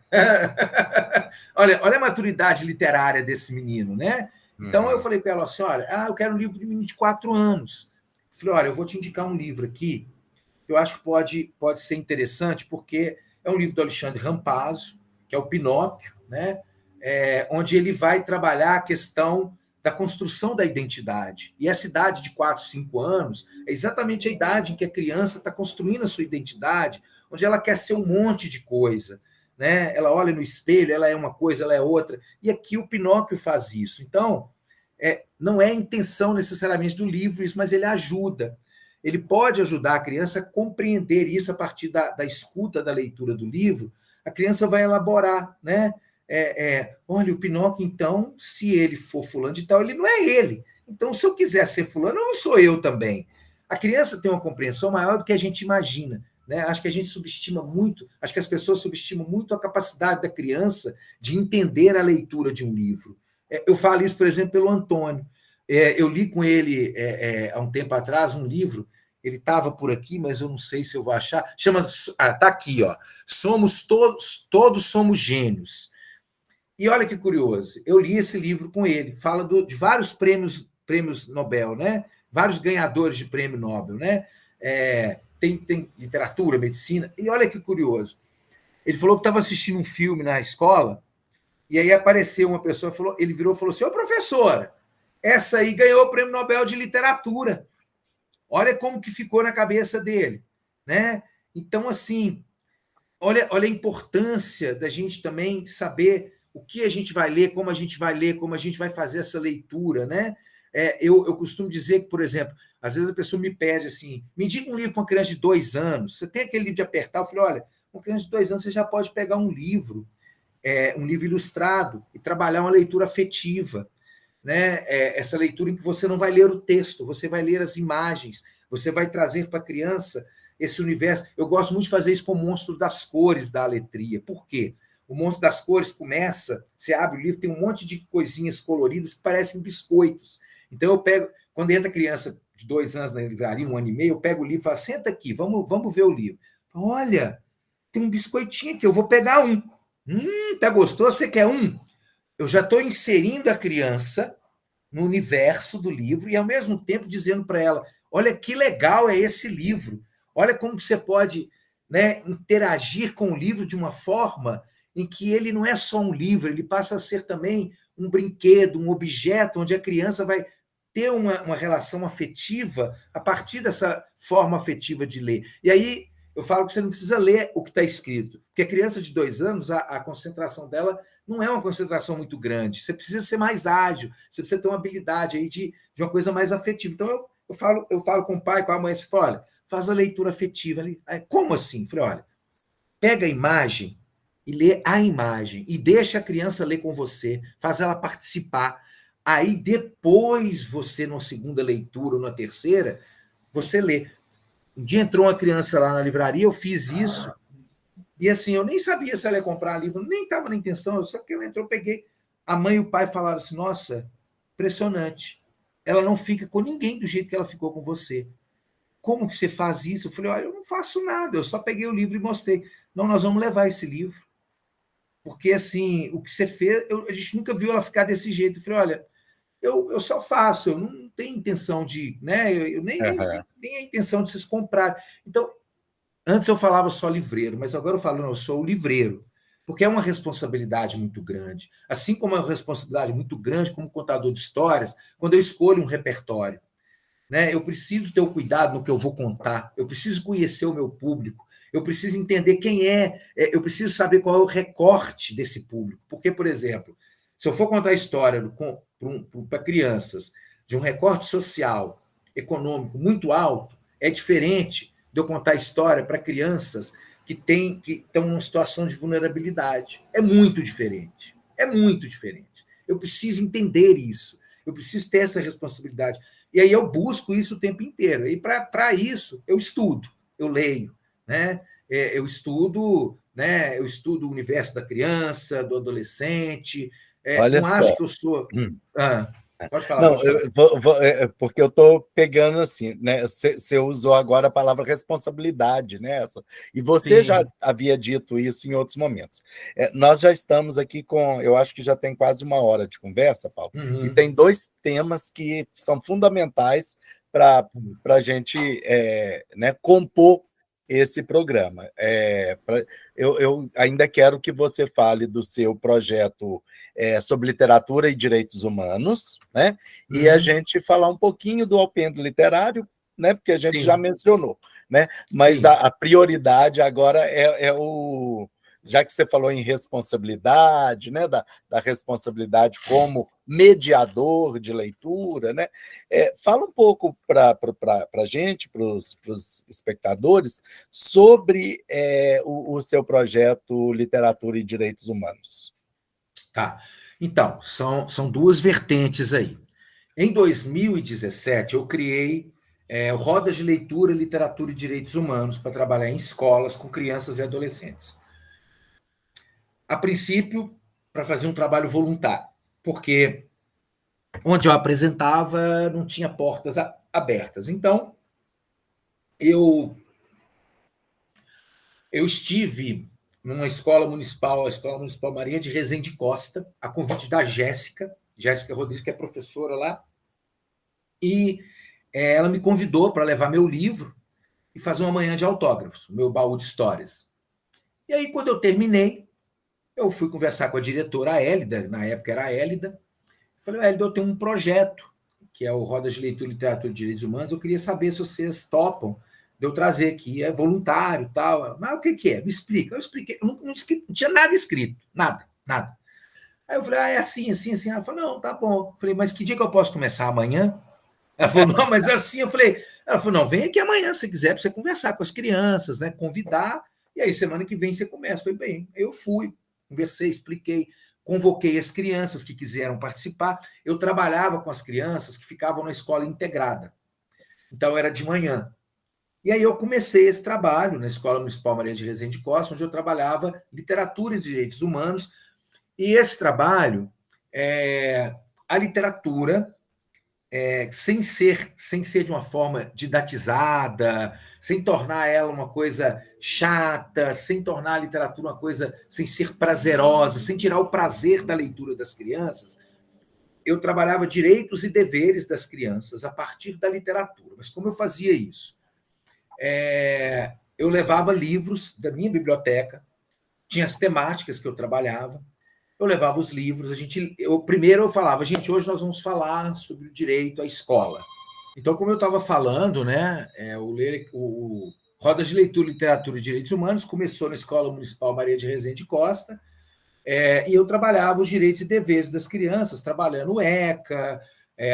olha a maturidade literária desse menino, né? Então eu falei com ela assim, olha, eu quero um livro de menino de 4 anos. Eu falei, olha, eu vou te indicar um livro aqui que eu acho que pode ser interessante, porque é um livro do Alexandre Rampazzo, que é o Pinóquio, né? Onde ele vai trabalhar a questão da construção da identidade. E essa idade de 4, 5 anos é exatamente a idade em que a criança está construindo a sua identidade, onde ela quer ser um monte de coisa. Né? Ela olha no espelho, ela é uma coisa, ela é outra. E aqui o Pinóquio faz isso. Então, não é a intenção necessariamente do livro isso, mas ele ajuda. Ele pode ajudar a criança a compreender isso a partir da escuta da leitura do livro. A criança vai elaborar, né? Olha, o Pinóquio, então, se ele for fulano de tal, ele não é ele. Então, se eu quiser ser fulano, eu não sou eu também. A criança tem uma compreensão maior do que a gente imagina. Né? Acho que a gente subestima muito, acho que as pessoas subestimam muito a capacidade da criança de entender a leitura de um livro. Eu falo isso, por exemplo, pelo Antônio. Eu li com ele, há um tempo atrás, um livro ele estava por aqui, mas eu não sei se eu vou achar. Chama, tá aqui, ó. Todos somos gênios. E olha que curioso, eu li esse livro com ele, fala de vários prêmios Nobel, né? Vários ganhadores de prêmio Nobel, né? Tem literatura, medicina, e olha que curioso. Ele falou que estava assistindo um filme na escola, e aí apareceu uma pessoa, ele virou e falou assim: ô professora, essa aí ganhou o prêmio Nobel de literatura. Olha como que ficou na cabeça dele, né? Então, assim, olha a importância da gente também saber o que a gente vai ler, como a gente vai ler, como a gente vai fazer essa leitura, né? Eu costumo dizer que, por exemplo, às vezes a pessoa me pede assim, me diga um livro para uma criança de 2 anos. Você tem aquele livro de apertar? Eu falei, olha, uma criança de 2 anos você já pode pegar um livro ilustrado e trabalhar uma leitura afetiva, né? Essa leitura em que você não vai ler o texto, você vai ler as imagens, você vai trazer para a criança esse universo. Eu gosto muito de fazer isso com o Monstro das Cores da Aletria. Por quê? O Monstro das Cores começa, você abre o livro, tem um monte de coisinhas coloridas que parecem biscoitos. Então eu pego, quando entra criança de 2 anos na livraria, 1 ano e meio, eu pego o livro e falo, senta aqui, vamos ver o livro. Olha, tem um biscoitinho aqui, eu vou pegar um. Tá gostoso? Você quer um? Eu já estou inserindo a criança no universo do livro e, ao mesmo tempo, dizendo para ela, olha que legal é esse livro, olha como você pode, né, interagir com o livro de uma forma em que ele não é só um livro, ele passa a ser também um brinquedo, um objeto, onde a criança vai ter uma relação afetiva a partir dessa forma afetiva de ler. E aí eu falo que você não precisa ler o que está escrito, porque a criança de 2 anos, a concentração dela não é uma concentração muito grande. Você precisa ser mais ágil, você precisa ter uma habilidade aí de uma coisa mais afetiva. Então, eu falo com o pai, com a mãe, você fala, olha, faz a leitura afetiva ali. Como assim? Eu falei, olha, pega a imagem e lê a imagem, e deixa a criança ler com você, faz ela participar. Aí, depois, você, na segunda leitura ou na terceira, você lê. Um dia entrou uma criança lá na livraria, eu fiz isso, e assim, eu nem sabia se ela ia comprar livro, nem estava na intenção, só que ela entrou, peguei. A mãe e o pai falaram assim: nossa, impressionante. Ela não fica com ninguém do jeito que ela ficou com você. Como que você faz isso? Eu falei: olha, eu não faço nada, eu só peguei o livro e mostrei. Não, nós vamos levar esse livro. Porque assim, o que você fez, a gente nunca viu ela ficar desse jeito. Eu falei: olha, eu só faço, eu não tenho intenção de, né? Eu nem a intenção de vocês comprarem. Então, antes eu falava só livreiro, mas agora eu falo, não, eu sou o livreiro, porque é uma responsabilidade muito grande. Assim como é uma responsabilidade muito grande como contador de histórias, quando eu escolho um repertório. Né? Eu preciso ter o cuidado no que eu vou contar, eu preciso conhecer o meu público, eu preciso entender quem eu preciso saber qual é o recorte desse público. Porque, por exemplo, se eu for contar a história para crianças de um recorte social, econômico muito alto, é diferente de eu contar a história para crianças que estão numa situação de vulnerabilidade. É muito diferente. É muito diferente. Eu preciso entender isso. Eu preciso ter essa responsabilidade. E aí eu busco isso o tempo inteiro. E para isso, eu estudo, eu leio, né? Eu estudo, né? Eu estudo o universo da criança, do adolescente. Olha Não acho só. que eu sou. Hum. Pode falar, Não, pode falar. porque eu estou pegando assim, né? Você usou agora a palavra responsabilidade, né? E você já Sim. havia dito isso em outros momentos. Nós já estamos aqui eu acho que já tem quase 1 hora de conversa, Paulo, e Uhum. tem 2 temas que são fundamentais para a gente né, compor esse programa. Eu ainda quero que você fale do seu projeto sobre literatura e direitos humanos, né? E a Uhum. gente falar um pouquinho do Alpendre Literário, né? Porque a gente já Sim, mencionou, né? Mas sim. a prioridade agora já que você falou em responsabilidade, né? Da responsabilidade como mediador de leitura, né? Fala um pouco para a gente, para os espectadores, sobre o seu projeto Literatura e Direitos Humanos. Tá. Então, são 2 vertentes aí. Em 2017, eu criei o Rodas de Leitura, Literatura e Direitos Humanos para trabalhar em escolas com crianças e adolescentes. A princípio, para fazer um trabalho voluntário, porque onde eu apresentava não tinha portas abertas. Então, eu estive numa escola municipal, a Escola Municipal Maria de Resende Costa, a convite da Jéssica Rodrigues, que é professora lá, e ela me convidou para levar meu livro e fazer uma manhã de autógrafos, meu baú de histórias. E aí, quando eu terminei, eu fui conversar com a diretora, a Hélida, na época era a Hélida. Falei, Hélida, eu tenho um projeto, que é o Rodas de Leitura, Literatura e Direitos Humanos, eu queria saber se vocês topam de eu trazer aqui, é voluntário e tal. Mas o que é? Me explica. Eu expliquei, eu não tinha nada escrito, nada, nada. Aí eu falei, é assim, assim, assim. Ela falou, não, tá bom. Eu falei, mas que dia que eu posso começar? Amanhã? Ela falou, não, mas assim, eu falei, ela falou, não, vem aqui amanhã, se quiser, para você conversar com as crianças, né? Convidar, e aí semana que vem você começa. Eu falei, bem, eu fui, conversei, expliquei, convoquei as crianças que quiseram participar. Eu trabalhava com as crianças que ficavam na escola integrada. Então era de manhã. E aí eu comecei esse trabalho na Escola Municipal Maria de Resende Costa, onde eu trabalhava literatura e direitos humanos. E esse trabalho, a literatura sem ser de uma forma didatizada, sem tornar ela uma coisa chata, sem tornar a literatura uma coisa sem ser prazerosa, sem tirar o prazer da leitura das crianças. Eu trabalhava direitos e deveres das crianças a partir da literatura. Mas como eu fazia isso? Eu levava livros da minha biblioteca, tinha as temáticas que eu trabalhava, eu levava os livros, primeiro eu falava, gente, hoje nós vamos falar sobre o direito à escola. Então, como eu estava falando, né, o Rodas de Leitura, Literatura e Direitos Humanos começou na Escola Municipal Maria de Resende Costa, e eu trabalhava os direitos e deveres das crianças, trabalhando o ECA,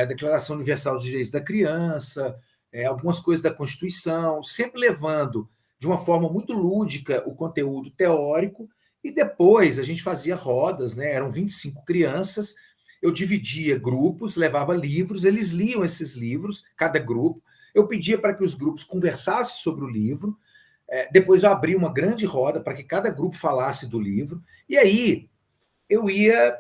a Declaração Universal dos Direitos da Criança, algumas coisas da Constituição, sempre levando de uma forma muito lúdica o conteúdo teórico, e depois a gente fazia rodas, né? Eram 25 crianças, eu dividia grupos, levava livros, eles liam esses livros, cada grupo, eu pedia para que os grupos conversassem sobre o livro, depois eu abri uma grande roda para que cada grupo falasse do livro, e aí eu ia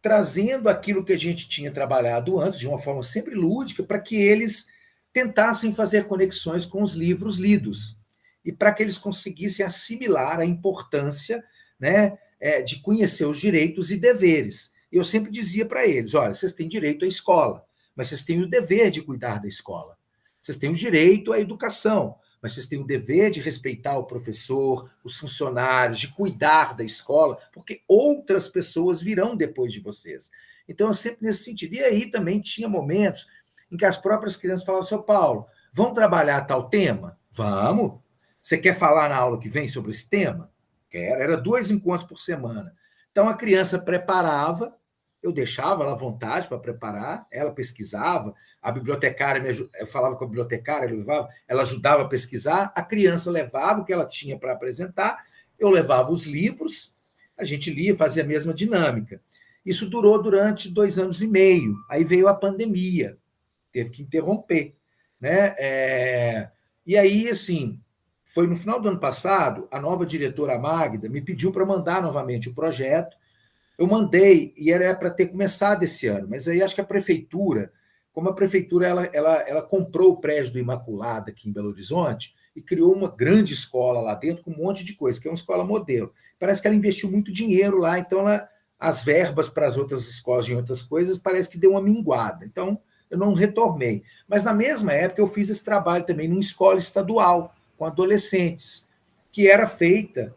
trazendo aquilo que a gente tinha trabalhado antes, de uma forma sempre lúdica, para que eles tentassem fazer conexões com os livros lidos, e para que eles conseguissem assimilar a importância, né, de conhecer os direitos e deveres. Eu sempre dizia para eles, olha, vocês têm direito à escola, mas vocês têm o dever de cuidar da escola. Vocês têm o direito à educação, mas vocês têm o dever de respeitar o professor, os funcionários, de cuidar da escola, porque outras pessoas virão depois de vocês. Então, é sempre nesse sentido. E aí também tinha momentos em que as próprias crianças falavam, seu Paulo, vamos trabalhar tal tema? Vamos. Você quer falar na aula que vem sobre esse tema? Quero. Era 2 encontros por semana. Então, a criança preparava, eu deixava ela à vontade para preparar, ela pesquisava, a bibliotecária, eu falava com a bibliotecária, ela ajudava a pesquisar, a criança levava o que ela tinha para apresentar, eu levava os livros, a gente lia, fazia a mesma dinâmica. Isso durou durante 2 anos e meio, aí veio a pandemia, teve que interromper. Né? E aí, assim, foi no final do ano passado, a nova diretora, a Magda, me pediu para mandar novamente o projeto. Eu mandei, e era para ter começado esse ano, mas aí acho que a prefeitura, como a prefeitura ela comprou o prédio do Imaculada aqui em Belo Horizonte e criou uma grande escola lá dentro com um monte de coisa, que é uma escola modelo. Parece que ela investiu muito dinheiro lá, então as verbas para as outras escolas de outras coisas parece que deu uma minguada. Então, eu não retornei. Mas na mesma época eu fiz esse trabalho também numa escola estadual, com adolescentes, que era feita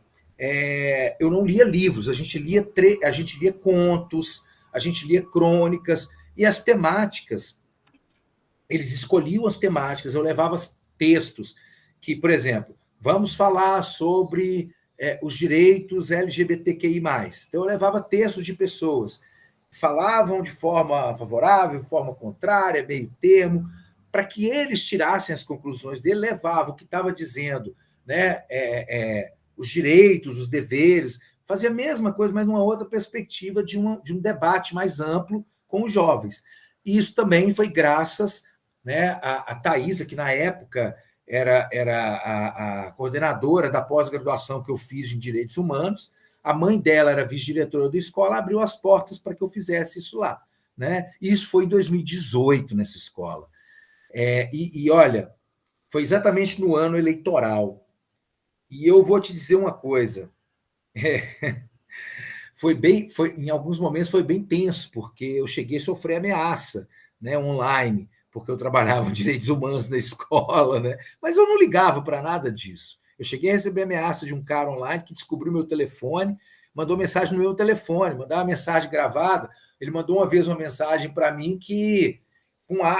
eu não lia livros, a gente lia contos, a gente lia crônicas, e as temáticas, eles escolhiam as temáticas, eu levava textos que, por exemplo, vamos falar sobre os direitos LGBTQI+. Então eu levava textos de pessoas que falavam de forma favorável, de forma contrária, meio termo, para que eles tirassem as conclusões dele, levava o que estava dizendo, né, os direitos, os deveres, fazia a mesma coisa, mas numa outra perspectiva de um debate mais amplo com os jovens. E isso também foi graças, né, a Thaisa, que na época era a coordenadora da pós-graduação que eu fiz em Direitos Humanos, a mãe dela era vice-diretora da escola, abriu as portas para que eu fizesse isso lá. Né? E isso foi em 2018 nessa escola. E olha, foi exatamente no ano eleitoral. E eu vou te dizer uma coisa, em alguns momentos foi bem tenso, porque eu cheguei a sofrer ameaça, né, online, porque eu trabalhava em direitos humanos na escola, né? Mas eu não ligava para nada disso. Eu cheguei a receber ameaça de um cara online que descobriu meu telefone, mandou mensagem no meu telefone, mandava uma mensagem gravada. Ele mandou uma vez uma mensagem para mim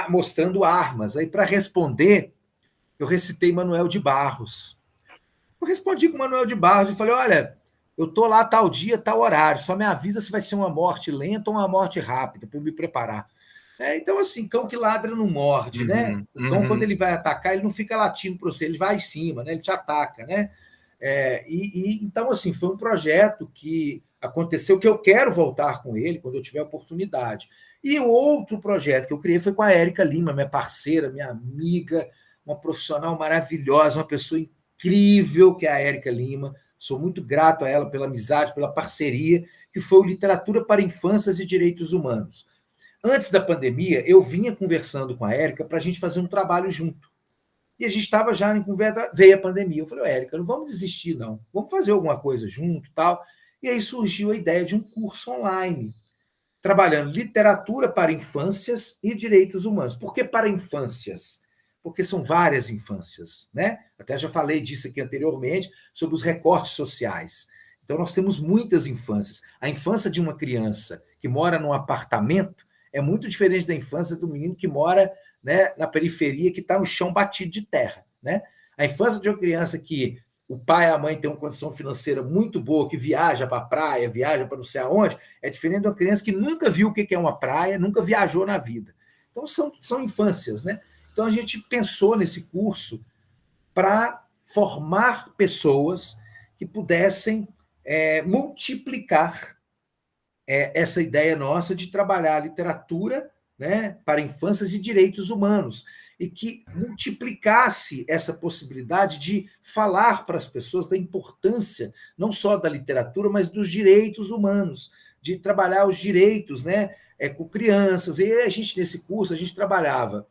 mostrando armas. Aí, para responder, eu recitei Manuel de Barros. Eu respondi com o Manuel de Barros e falei: olha, eu estou lá tal dia, tal horário, só me avisa se vai ser uma morte lenta ou uma morte rápida, para eu me preparar. Então, assim, cão que ladra não morde, né? Uhum, O cão, quando uhum. ele vai atacar, ele não fica latindo para você, ele vai em cima, né? Ele te ataca, né? Então, assim, foi um projeto que aconteceu, que eu quero voltar com ele quando eu tiver oportunidade. E o outro projeto que eu criei foi com a Érica Lima, minha parceira, minha amiga, uma profissional maravilhosa, uma pessoa incrível que é a Érica Lima. Sou muito grato a ela pela amizade, pela parceria, que foi o Literatura para Infâncias e Direitos Humanos. Antes da pandemia, eu vinha conversando com a Érica para a gente fazer um trabalho junto. E a gente estava já em conversa, veio a pandemia. Eu falei: Érica, não vamos desistir, não. Vamos fazer alguma coisa junto, tal. E aí surgiu a ideia de um curso online, trabalhando literatura para infâncias e direitos humanos. Por que para infâncias? Porque são várias infâncias, né? Até já falei disso aqui anteriormente, sobre os recortes sociais. Então, nós temos muitas infâncias. A infância de uma criança que mora num apartamento é muito diferente da infância do menino que mora, né, na periferia, que está no chão batido de terra, né? A infância de uma criança que o pai e a mãe têm uma condição financeira muito boa, que viaja para a praia, viaja para não sei aonde, é diferente de uma criança que nunca viu o que é uma praia, nunca viajou na vida. Então, são infâncias, né? Então, a gente pensou nesse curso para formar pessoas que pudessem multiplicar essa ideia nossa de trabalhar a literatura, né, para infâncias e direitos humanos, e que multiplicasse essa possibilidade de falar para as pessoas da importância não só da literatura, mas dos direitos humanos, de trabalhar os direitos, né, com crianças. E a gente, nesse curso, a gente trabalhava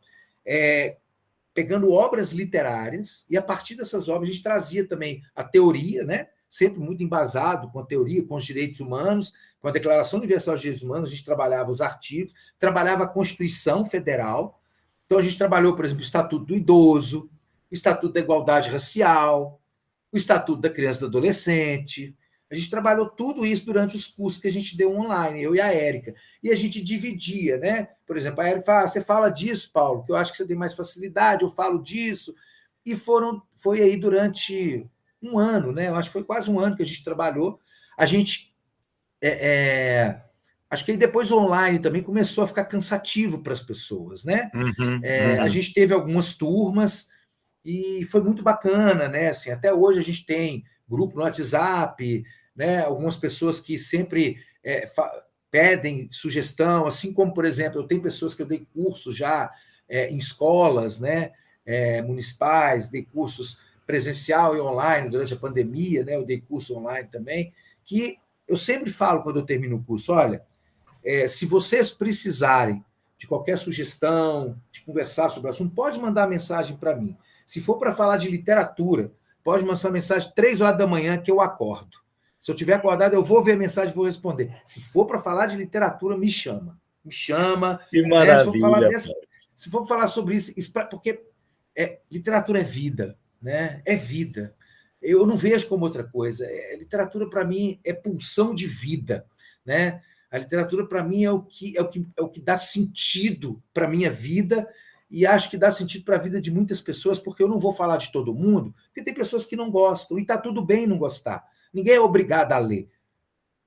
pegando obras literárias, e a partir dessas obras a gente trazia também a teoria, né? Sempre muito embasado com a teoria, com os direitos humanos, com a Declaração Universal dos Direitos Humanos, a gente trabalhava os artigos, trabalhava a Constituição Federal. Então, a gente trabalhou, por exemplo, o Estatuto do Idoso, o Estatuto da Igualdade Racial, o Estatuto da Criança e do Adolescente. A gente trabalhou tudo isso durante os cursos que a gente deu online, eu e a Érica. E a gente dividia, né? Por exemplo, a Érica fala: você fala disso, Paulo, que eu acho que você tem mais facilidade, eu falo disso. E foi aí durante um ano, né? Eu acho que foi quase um ano que a gente trabalhou. A gente. Acho que aí depois o online também começou a ficar cansativo para as pessoas, né? Uhum, A uhum. gente teve algumas turmas e foi muito bacana, né? Assim, até hoje a gente tem grupo no WhatsApp, né? Algumas pessoas que sempre pedem sugestão, assim como, por exemplo, eu tenho pessoas que eu dei cursos já em escolas, né? Municipais, dei cursos presencial e online durante a pandemia, né? Eu dei curso online também, que eu sempre falo quando eu termino o curso: olha, se vocês precisarem de qualquer sugestão, de conversar sobre o assunto, pode mandar mensagem para mim. Se for para falar de literatura, pode mandar mensagem 3 horas da manhã que eu acordo. Se eu tiver acordado, eu vou ver a mensagem e vou responder. Se for para falar de literatura, me chama. Me chama. Que Né? maravilha, Paulo. Se for falar sobre isso, porque literatura é vida. Né? É vida. Eu não vejo como outra coisa. Literatura, para mim, é pulsão de vida. Né? A literatura, para mim, é o que dá sentido para a minha vida, e acho que dá sentido para a vida de muitas pessoas, porque eu não vou falar de todo mundo, porque tem pessoas que não gostam, e está tudo bem não gostar. Ninguém é obrigado a ler.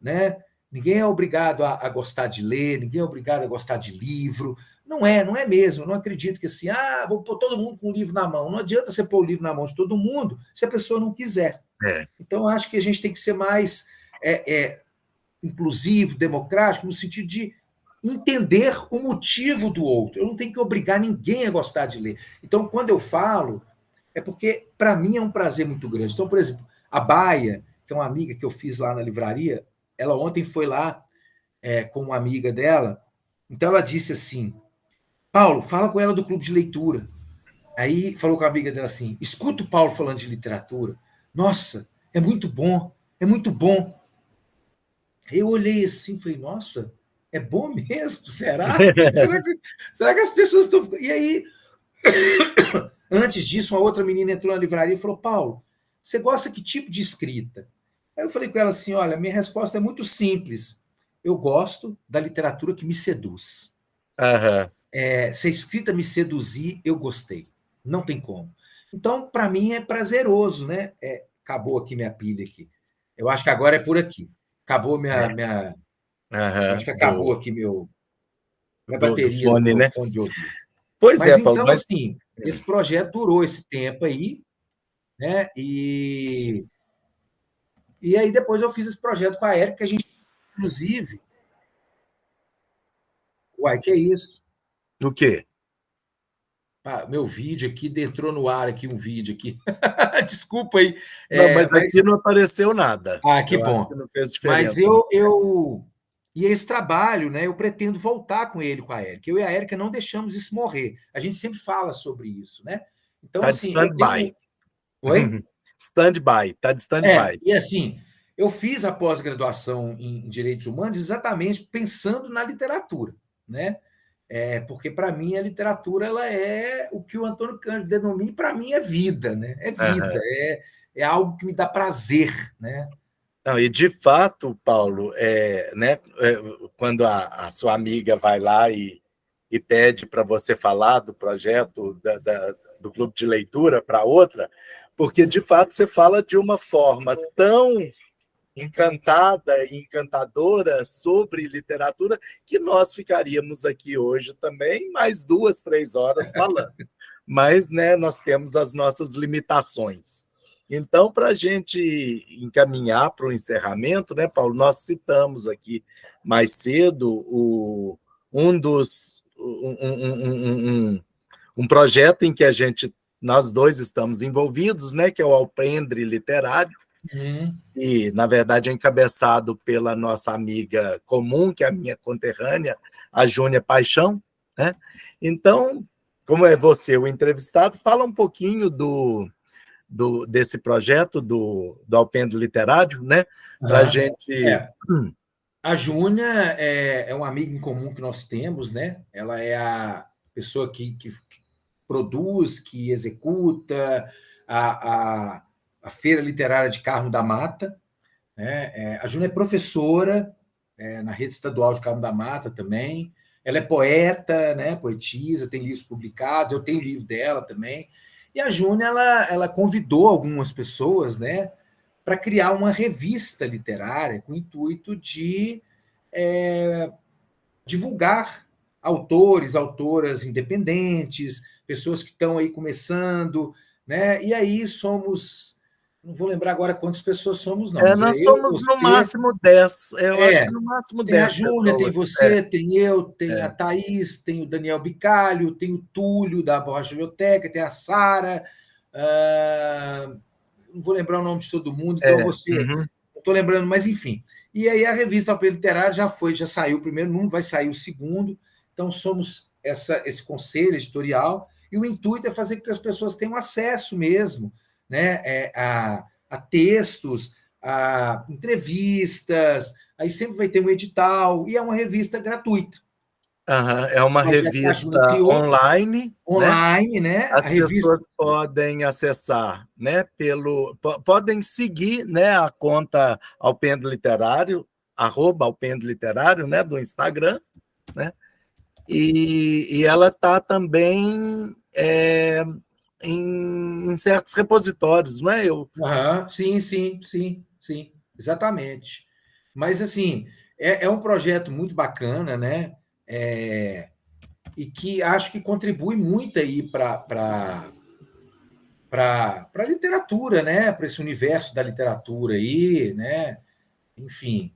Né? Ninguém é obrigado a gostar de ler, ninguém é obrigado a gostar de livro. Não é mesmo. Eu não acredito que assim, vou pôr todo mundo com o livro na mão. Não adianta você pôr o livro na mão de todo mundo se a pessoa não quiser. É. Então, acho que a gente tem que ser mais inclusivo, democrático, no sentido de entender o motivo do outro. Eu não tenho que obrigar ninguém a gostar de ler. Então, quando eu falo, é porque, para mim, é um prazer muito grande. Então, por exemplo, a Baia, que é uma amiga que eu fiz lá na livraria, ela ontem foi lá com uma amiga dela, então ela disse assim: Paulo, fala com ela do clube de leitura. Aí falou com a amiga dela assim: escuta o Paulo falando de literatura. Nossa, é muito bom, é muito bom. Eu olhei assim e falei: nossa, é bom mesmo? Será? Será que as pessoas estão. E aí, antes disso, uma outra menina entrou na livraria e falou: Paulo, você gosta que tipo de escrita? Aí eu falei com ela assim: olha, minha resposta é muito simples. Eu gosto da literatura que me seduz. Aham. Se a escrita me seduzir, eu gostei. Não tem como. Então, para mim, é prazeroso, né? Acabou aqui minha pilha aqui. Eu acho que agora é por aqui. Acabou minha. Eu acho Aham. que acabou aqui minha Do bateria do fone, meu né? fone de ouvido. Pois Mas é, Paulo, então, mas assim, esse projeto durou esse tempo aí, né? E aí depois eu fiz esse projeto com a Érica, que a gente, inclusive. Uai, que é isso? o quê? Ah, meu vídeo aqui, entrou no ar aqui um vídeo aqui. Desculpa aí. Não, mas aqui Mas. não apareceu nada. Ah, que Eu acho que bom. não fez Mas diferença, não. eu. E esse trabalho, né? Eu pretendo voltar com ele, com a Érica. Eu e a Érica não deixamos isso morrer. A gente sempre fala sobre isso, né? Então, Está de assim, eu stand-by. tenho. Oi? Stand-by, está de stand-by. E assim, eu fiz a pós-graduação em Direitos Humanos exatamente pensando na literatura, né? Porque para mim a literatura ela é o que o Antônio Cândido denomina, para mim é vida, né? É vida, Aham. é algo que me dá prazer, né? Não, e de fato, Paulo, né, quando a sua amiga vai lá e pede para você falar do projeto do clube de leitura para outra, porque de fato você fala de uma forma tão encantada e encantadora sobre literatura que nós ficaríamos aqui hoje também mais 2, 3 horas falando. Mas, né, nós temos as nossas limitações. Então, para a gente encaminhar para o encerramento, né, Paulo, nós citamos aqui mais cedo um dos um projeto em que nós dois estamos envolvidos, né, que é o Alpendre Literário, Uhum. e, na verdade, é encabeçado pela nossa amiga comum, que é a minha conterrânea, a Júnia Paixão, né? Então, como é você o entrevistado, fala um pouquinho desse projeto do Alpendre Literário, né? Para a Uhum. gente. A Júnia é um amigo em comum que nós temos, né? Ela é a pessoa que produz, que executa a Feira Literária de Carmo da Mata, né? A Júnia é professora na rede estadual de Carmo da Mata também. Ela é poeta, né? Poetisa, tem livros publicados. Eu tenho livro dela também. E a Júnia ela convidou algumas pessoas, né? Para criar uma revista literária com o intuito de é, divulgar autores, autoras independentes, pessoas que estão aí começando, né? E aí somos, não vou lembrar agora quantas pessoas somos, não, mas Nós é eu, somos no você, máximo 10, eu acho que é, no máximo tem a 10 Júnia, tem pessoas. você, tem eu, tem a É, Thaís, tem o Daniel Bicalho, tem o Túlio da Borracha Biblioteca, tem a Sara, não vou lembrar o nome de todo mundo, então você, uhum. não estou lembrando, mas enfim. E aí a revista Apelo Literário já saiu o primeiro número, vai sair o segundo, então somos esse conselho editorial, e o intuito é fazer com que as pessoas tenham acesso mesmo, né, a textos, a entrevistas, aí sempre vai ter um edital, e é uma revista gratuita. Uhum. É uma O projeto que a Júlia revista criou, online, né? online, né? A As revista. pessoas podem acessar, né, podem seguir, né, a conta Alpendre Literário, @Alpendre Literário, né, do Instagram, né? E ela está também em certos repositórios, não é? Uhum, sim, sim, sim, sim, exatamente. Mas assim, é um projeto muito bacana, né? E que acho que contribui muito aí para a literatura, né? Para esse universo da literatura aí, né? Enfim,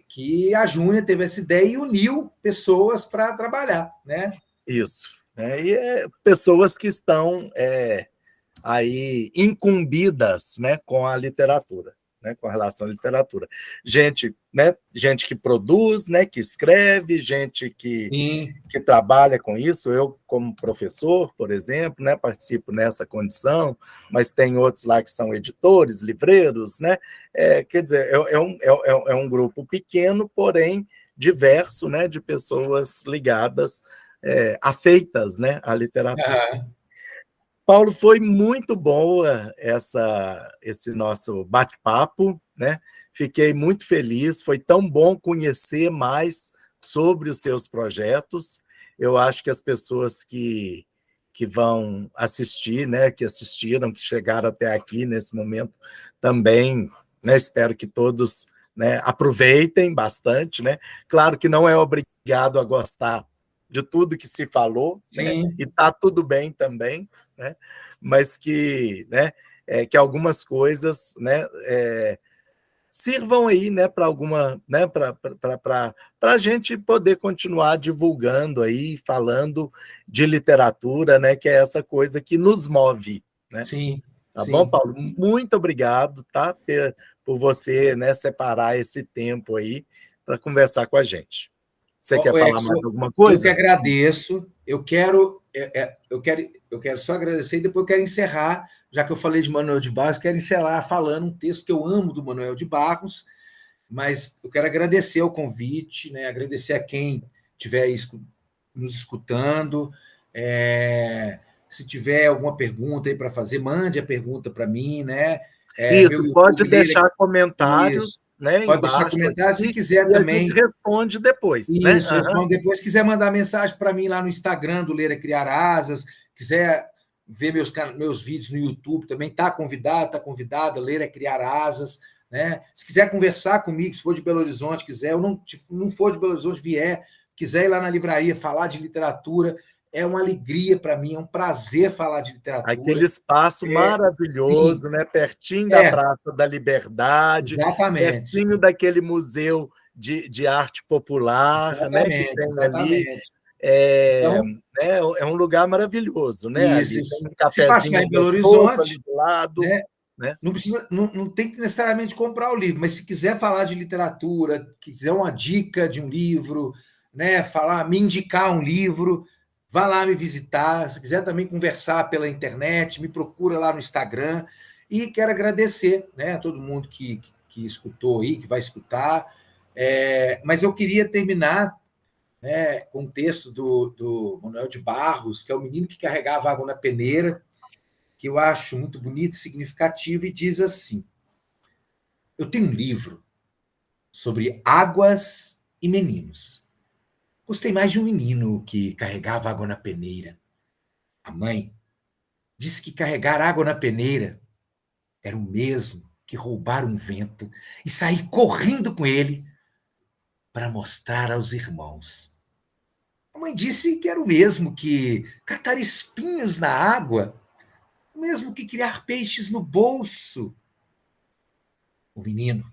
que a Júnia teve essa ideia e uniu pessoas para trabalhar, né? Isso. E pessoas que estão aí incumbidas, né, com a literatura. né, com relação à literatura. Gente, né, gente que produz, né, que escreve, gente Sim, que trabalha com isso. Eu, como professor, por exemplo, né, participo nessa condição, mas tem outros lá que são editores, livreiros, né? Quer dizer, é um grupo pequeno, porém diverso, né, de pessoas ligadas, afeitas, né, à literatura. aham, Paulo, foi muito boa esse nosso bate-papo, né? Fiquei muito feliz, foi tão bom conhecer mais sobre os seus projetos. Eu acho que as pessoas que vão assistir, né, que assistiram, que chegaram até aqui nesse momento, também, né, espero que todos, né, aproveitem bastante, né? Claro que não é obrigado a gostar de tudo que se falou, né? E sim, tá tudo bem também, né? Mas né, que algumas coisas, né, sirvam aí, né, para alguma, né, para a gente poder continuar divulgando aí, falando de literatura, né, que é essa coisa que nos move, né? sim, Tá bom, sim. Paulo? Muito obrigado, tá, por você, né, separar esse tempo aí para conversar com a gente. Você quer Ó, falar mais Edson, alguma eu que coisa? agradeço. Eu quero só agradecer e depois eu quero encerrar, já que eu falei de Manuel de Barros, quero encerrar falando um texto que eu amo do Manuel de Barros, mas eu quero agradecer o convite, né? Agradecer a quem estiver nos escutando. Se tiver alguma pergunta aí para fazer, mande a pergunta para mim, né? Meu Isso, pode YouTube, Leira, deixar comentários, isso. né, Pode deixar embaixo comentário. Se aqui, quiser e a gente também, responde depois, né? isso, Aham. responde depois. Se quiser mandar mensagem para mim lá no Instagram do Leira Criar Asas, quiser ver meus vídeos no YouTube também, tá convidada, Leira Criar Asas, né? Se quiser conversar comigo, se for de Belo Horizonte, quiser, ou não for de Belo Horizonte, vier, quiser ir lá na livraria falar de literatura, é uma alegria para mim, é um prazer falar de Aquele literatura. espaço Sim, maravilhoso, né? Pertinho da é, Praça da Liberdade, exatamente, pertinho daquele museu de arte popular, né? Que exatamente, tem ali. exatamente. É, Então, é um lugar maravilhoso, né? isso, Ali tem isso. um Se passar cafezinho em Belo gostoso ali Horizonte, do lado, né? né? Não tem que necessariamente comprar o livro, mas se quiser falar de literatura, quiser uma dica de um livro, né, me indicar um livro, vá lá me visitar. Se quiser também conversar pela internet, me procura lá no Instagram. E quero agradecer, né, a todo mundo que escutou aí, que vai escutar. Mas eu queria terminar, né, com um texto do Manuel de Barros, que é o menino que carregava água na peneira, que eu acho muito bonito e significativo, e diz assim: eu tenho um livro sobre águas e meninos. Gostei mais de um menino que carregava água na peneira. A mãe disse que carregar água na peneira era o mesmo que roubar um vento e sair correndo com ele para mostrar aos irmãos. A mãe disse que era o mesmo que catar espinhos na água, o mesmo que criar peixes no bolso. O menino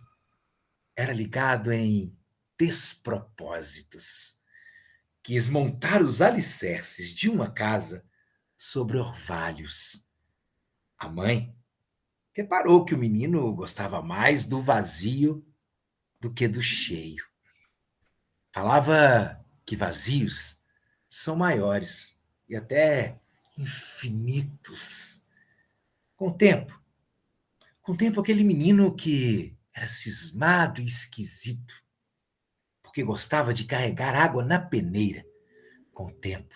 era ligado em despropósitos. Quis montar os alicerces de uma casa sobre orvalhos. A mãe reparou que o menino gostava mais do vazio do que do cheio. Falava que vazios são maiores e até infinitos. Com o tempo, com o tempo, aquele menino que era cismado e esquisito, porque gostava de carregar água na peneira, com o tempo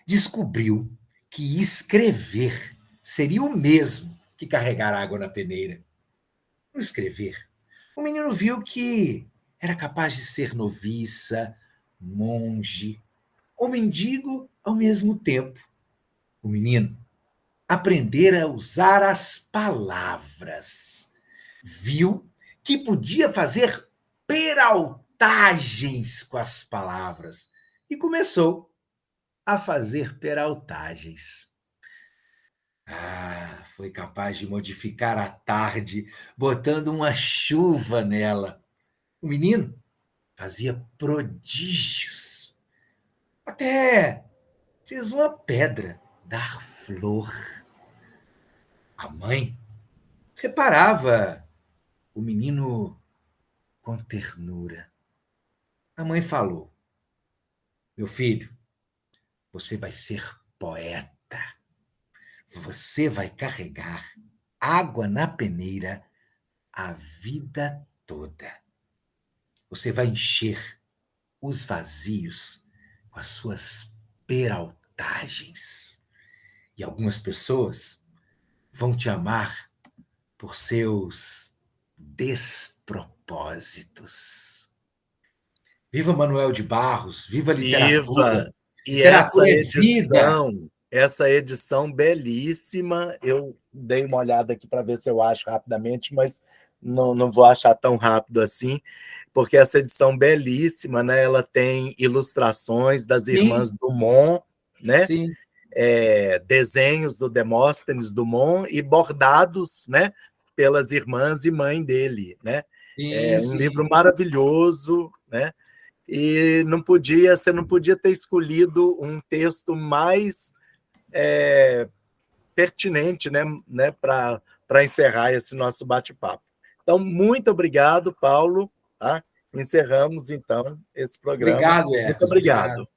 descobriu que escrever seria o mesmo que carregar água na peneira. No escrever, o menino viu que era capaz de ser noviça, monge ou mendigo ao mesmo tempo. O menino aprendera a usar as palavras. Viu que podia fazer peraltagens com as palavras e começou a fazer peraltagens. Foi capaz de modificar a tarde, botando uma chuva nela. O menino fazia prodígios. Até fez uma pedra dar flor. A mãe reparava o menino com ternura. A mãe falou: meu filho, você vai ser poeta. Você vai carregar água na peneira a vida toda. Você vai encher os vazios com as suas peraltagens. E algumas pessoas vão te amar por seus despropósitos. Viva Manuel de Barros, viva a literatura. Viva! E Literatura é vida. essa edição belíssima, eu dei uma olhada aqui para ver se eu acho rapidamente, mas não vou achar tão rápido assim, porque essa edição belíssima, né, ela tem ilustrações das Sim, irmãs Dumont, né, sim, desenhos do Demóstenes Dumont e bordados, né, pelas irmãs e mãe dele, né? sim, É um sim. livro maravilhoso, né? E você não podia ter escolhido um texto mais pertinente, né, para encerrar esse nosso bate-papo. Então, muito obrigado, Paulo. Tá? Encerramos, então, esse programa. Obrigado, Muito Hércules. obrigado. Obrigado.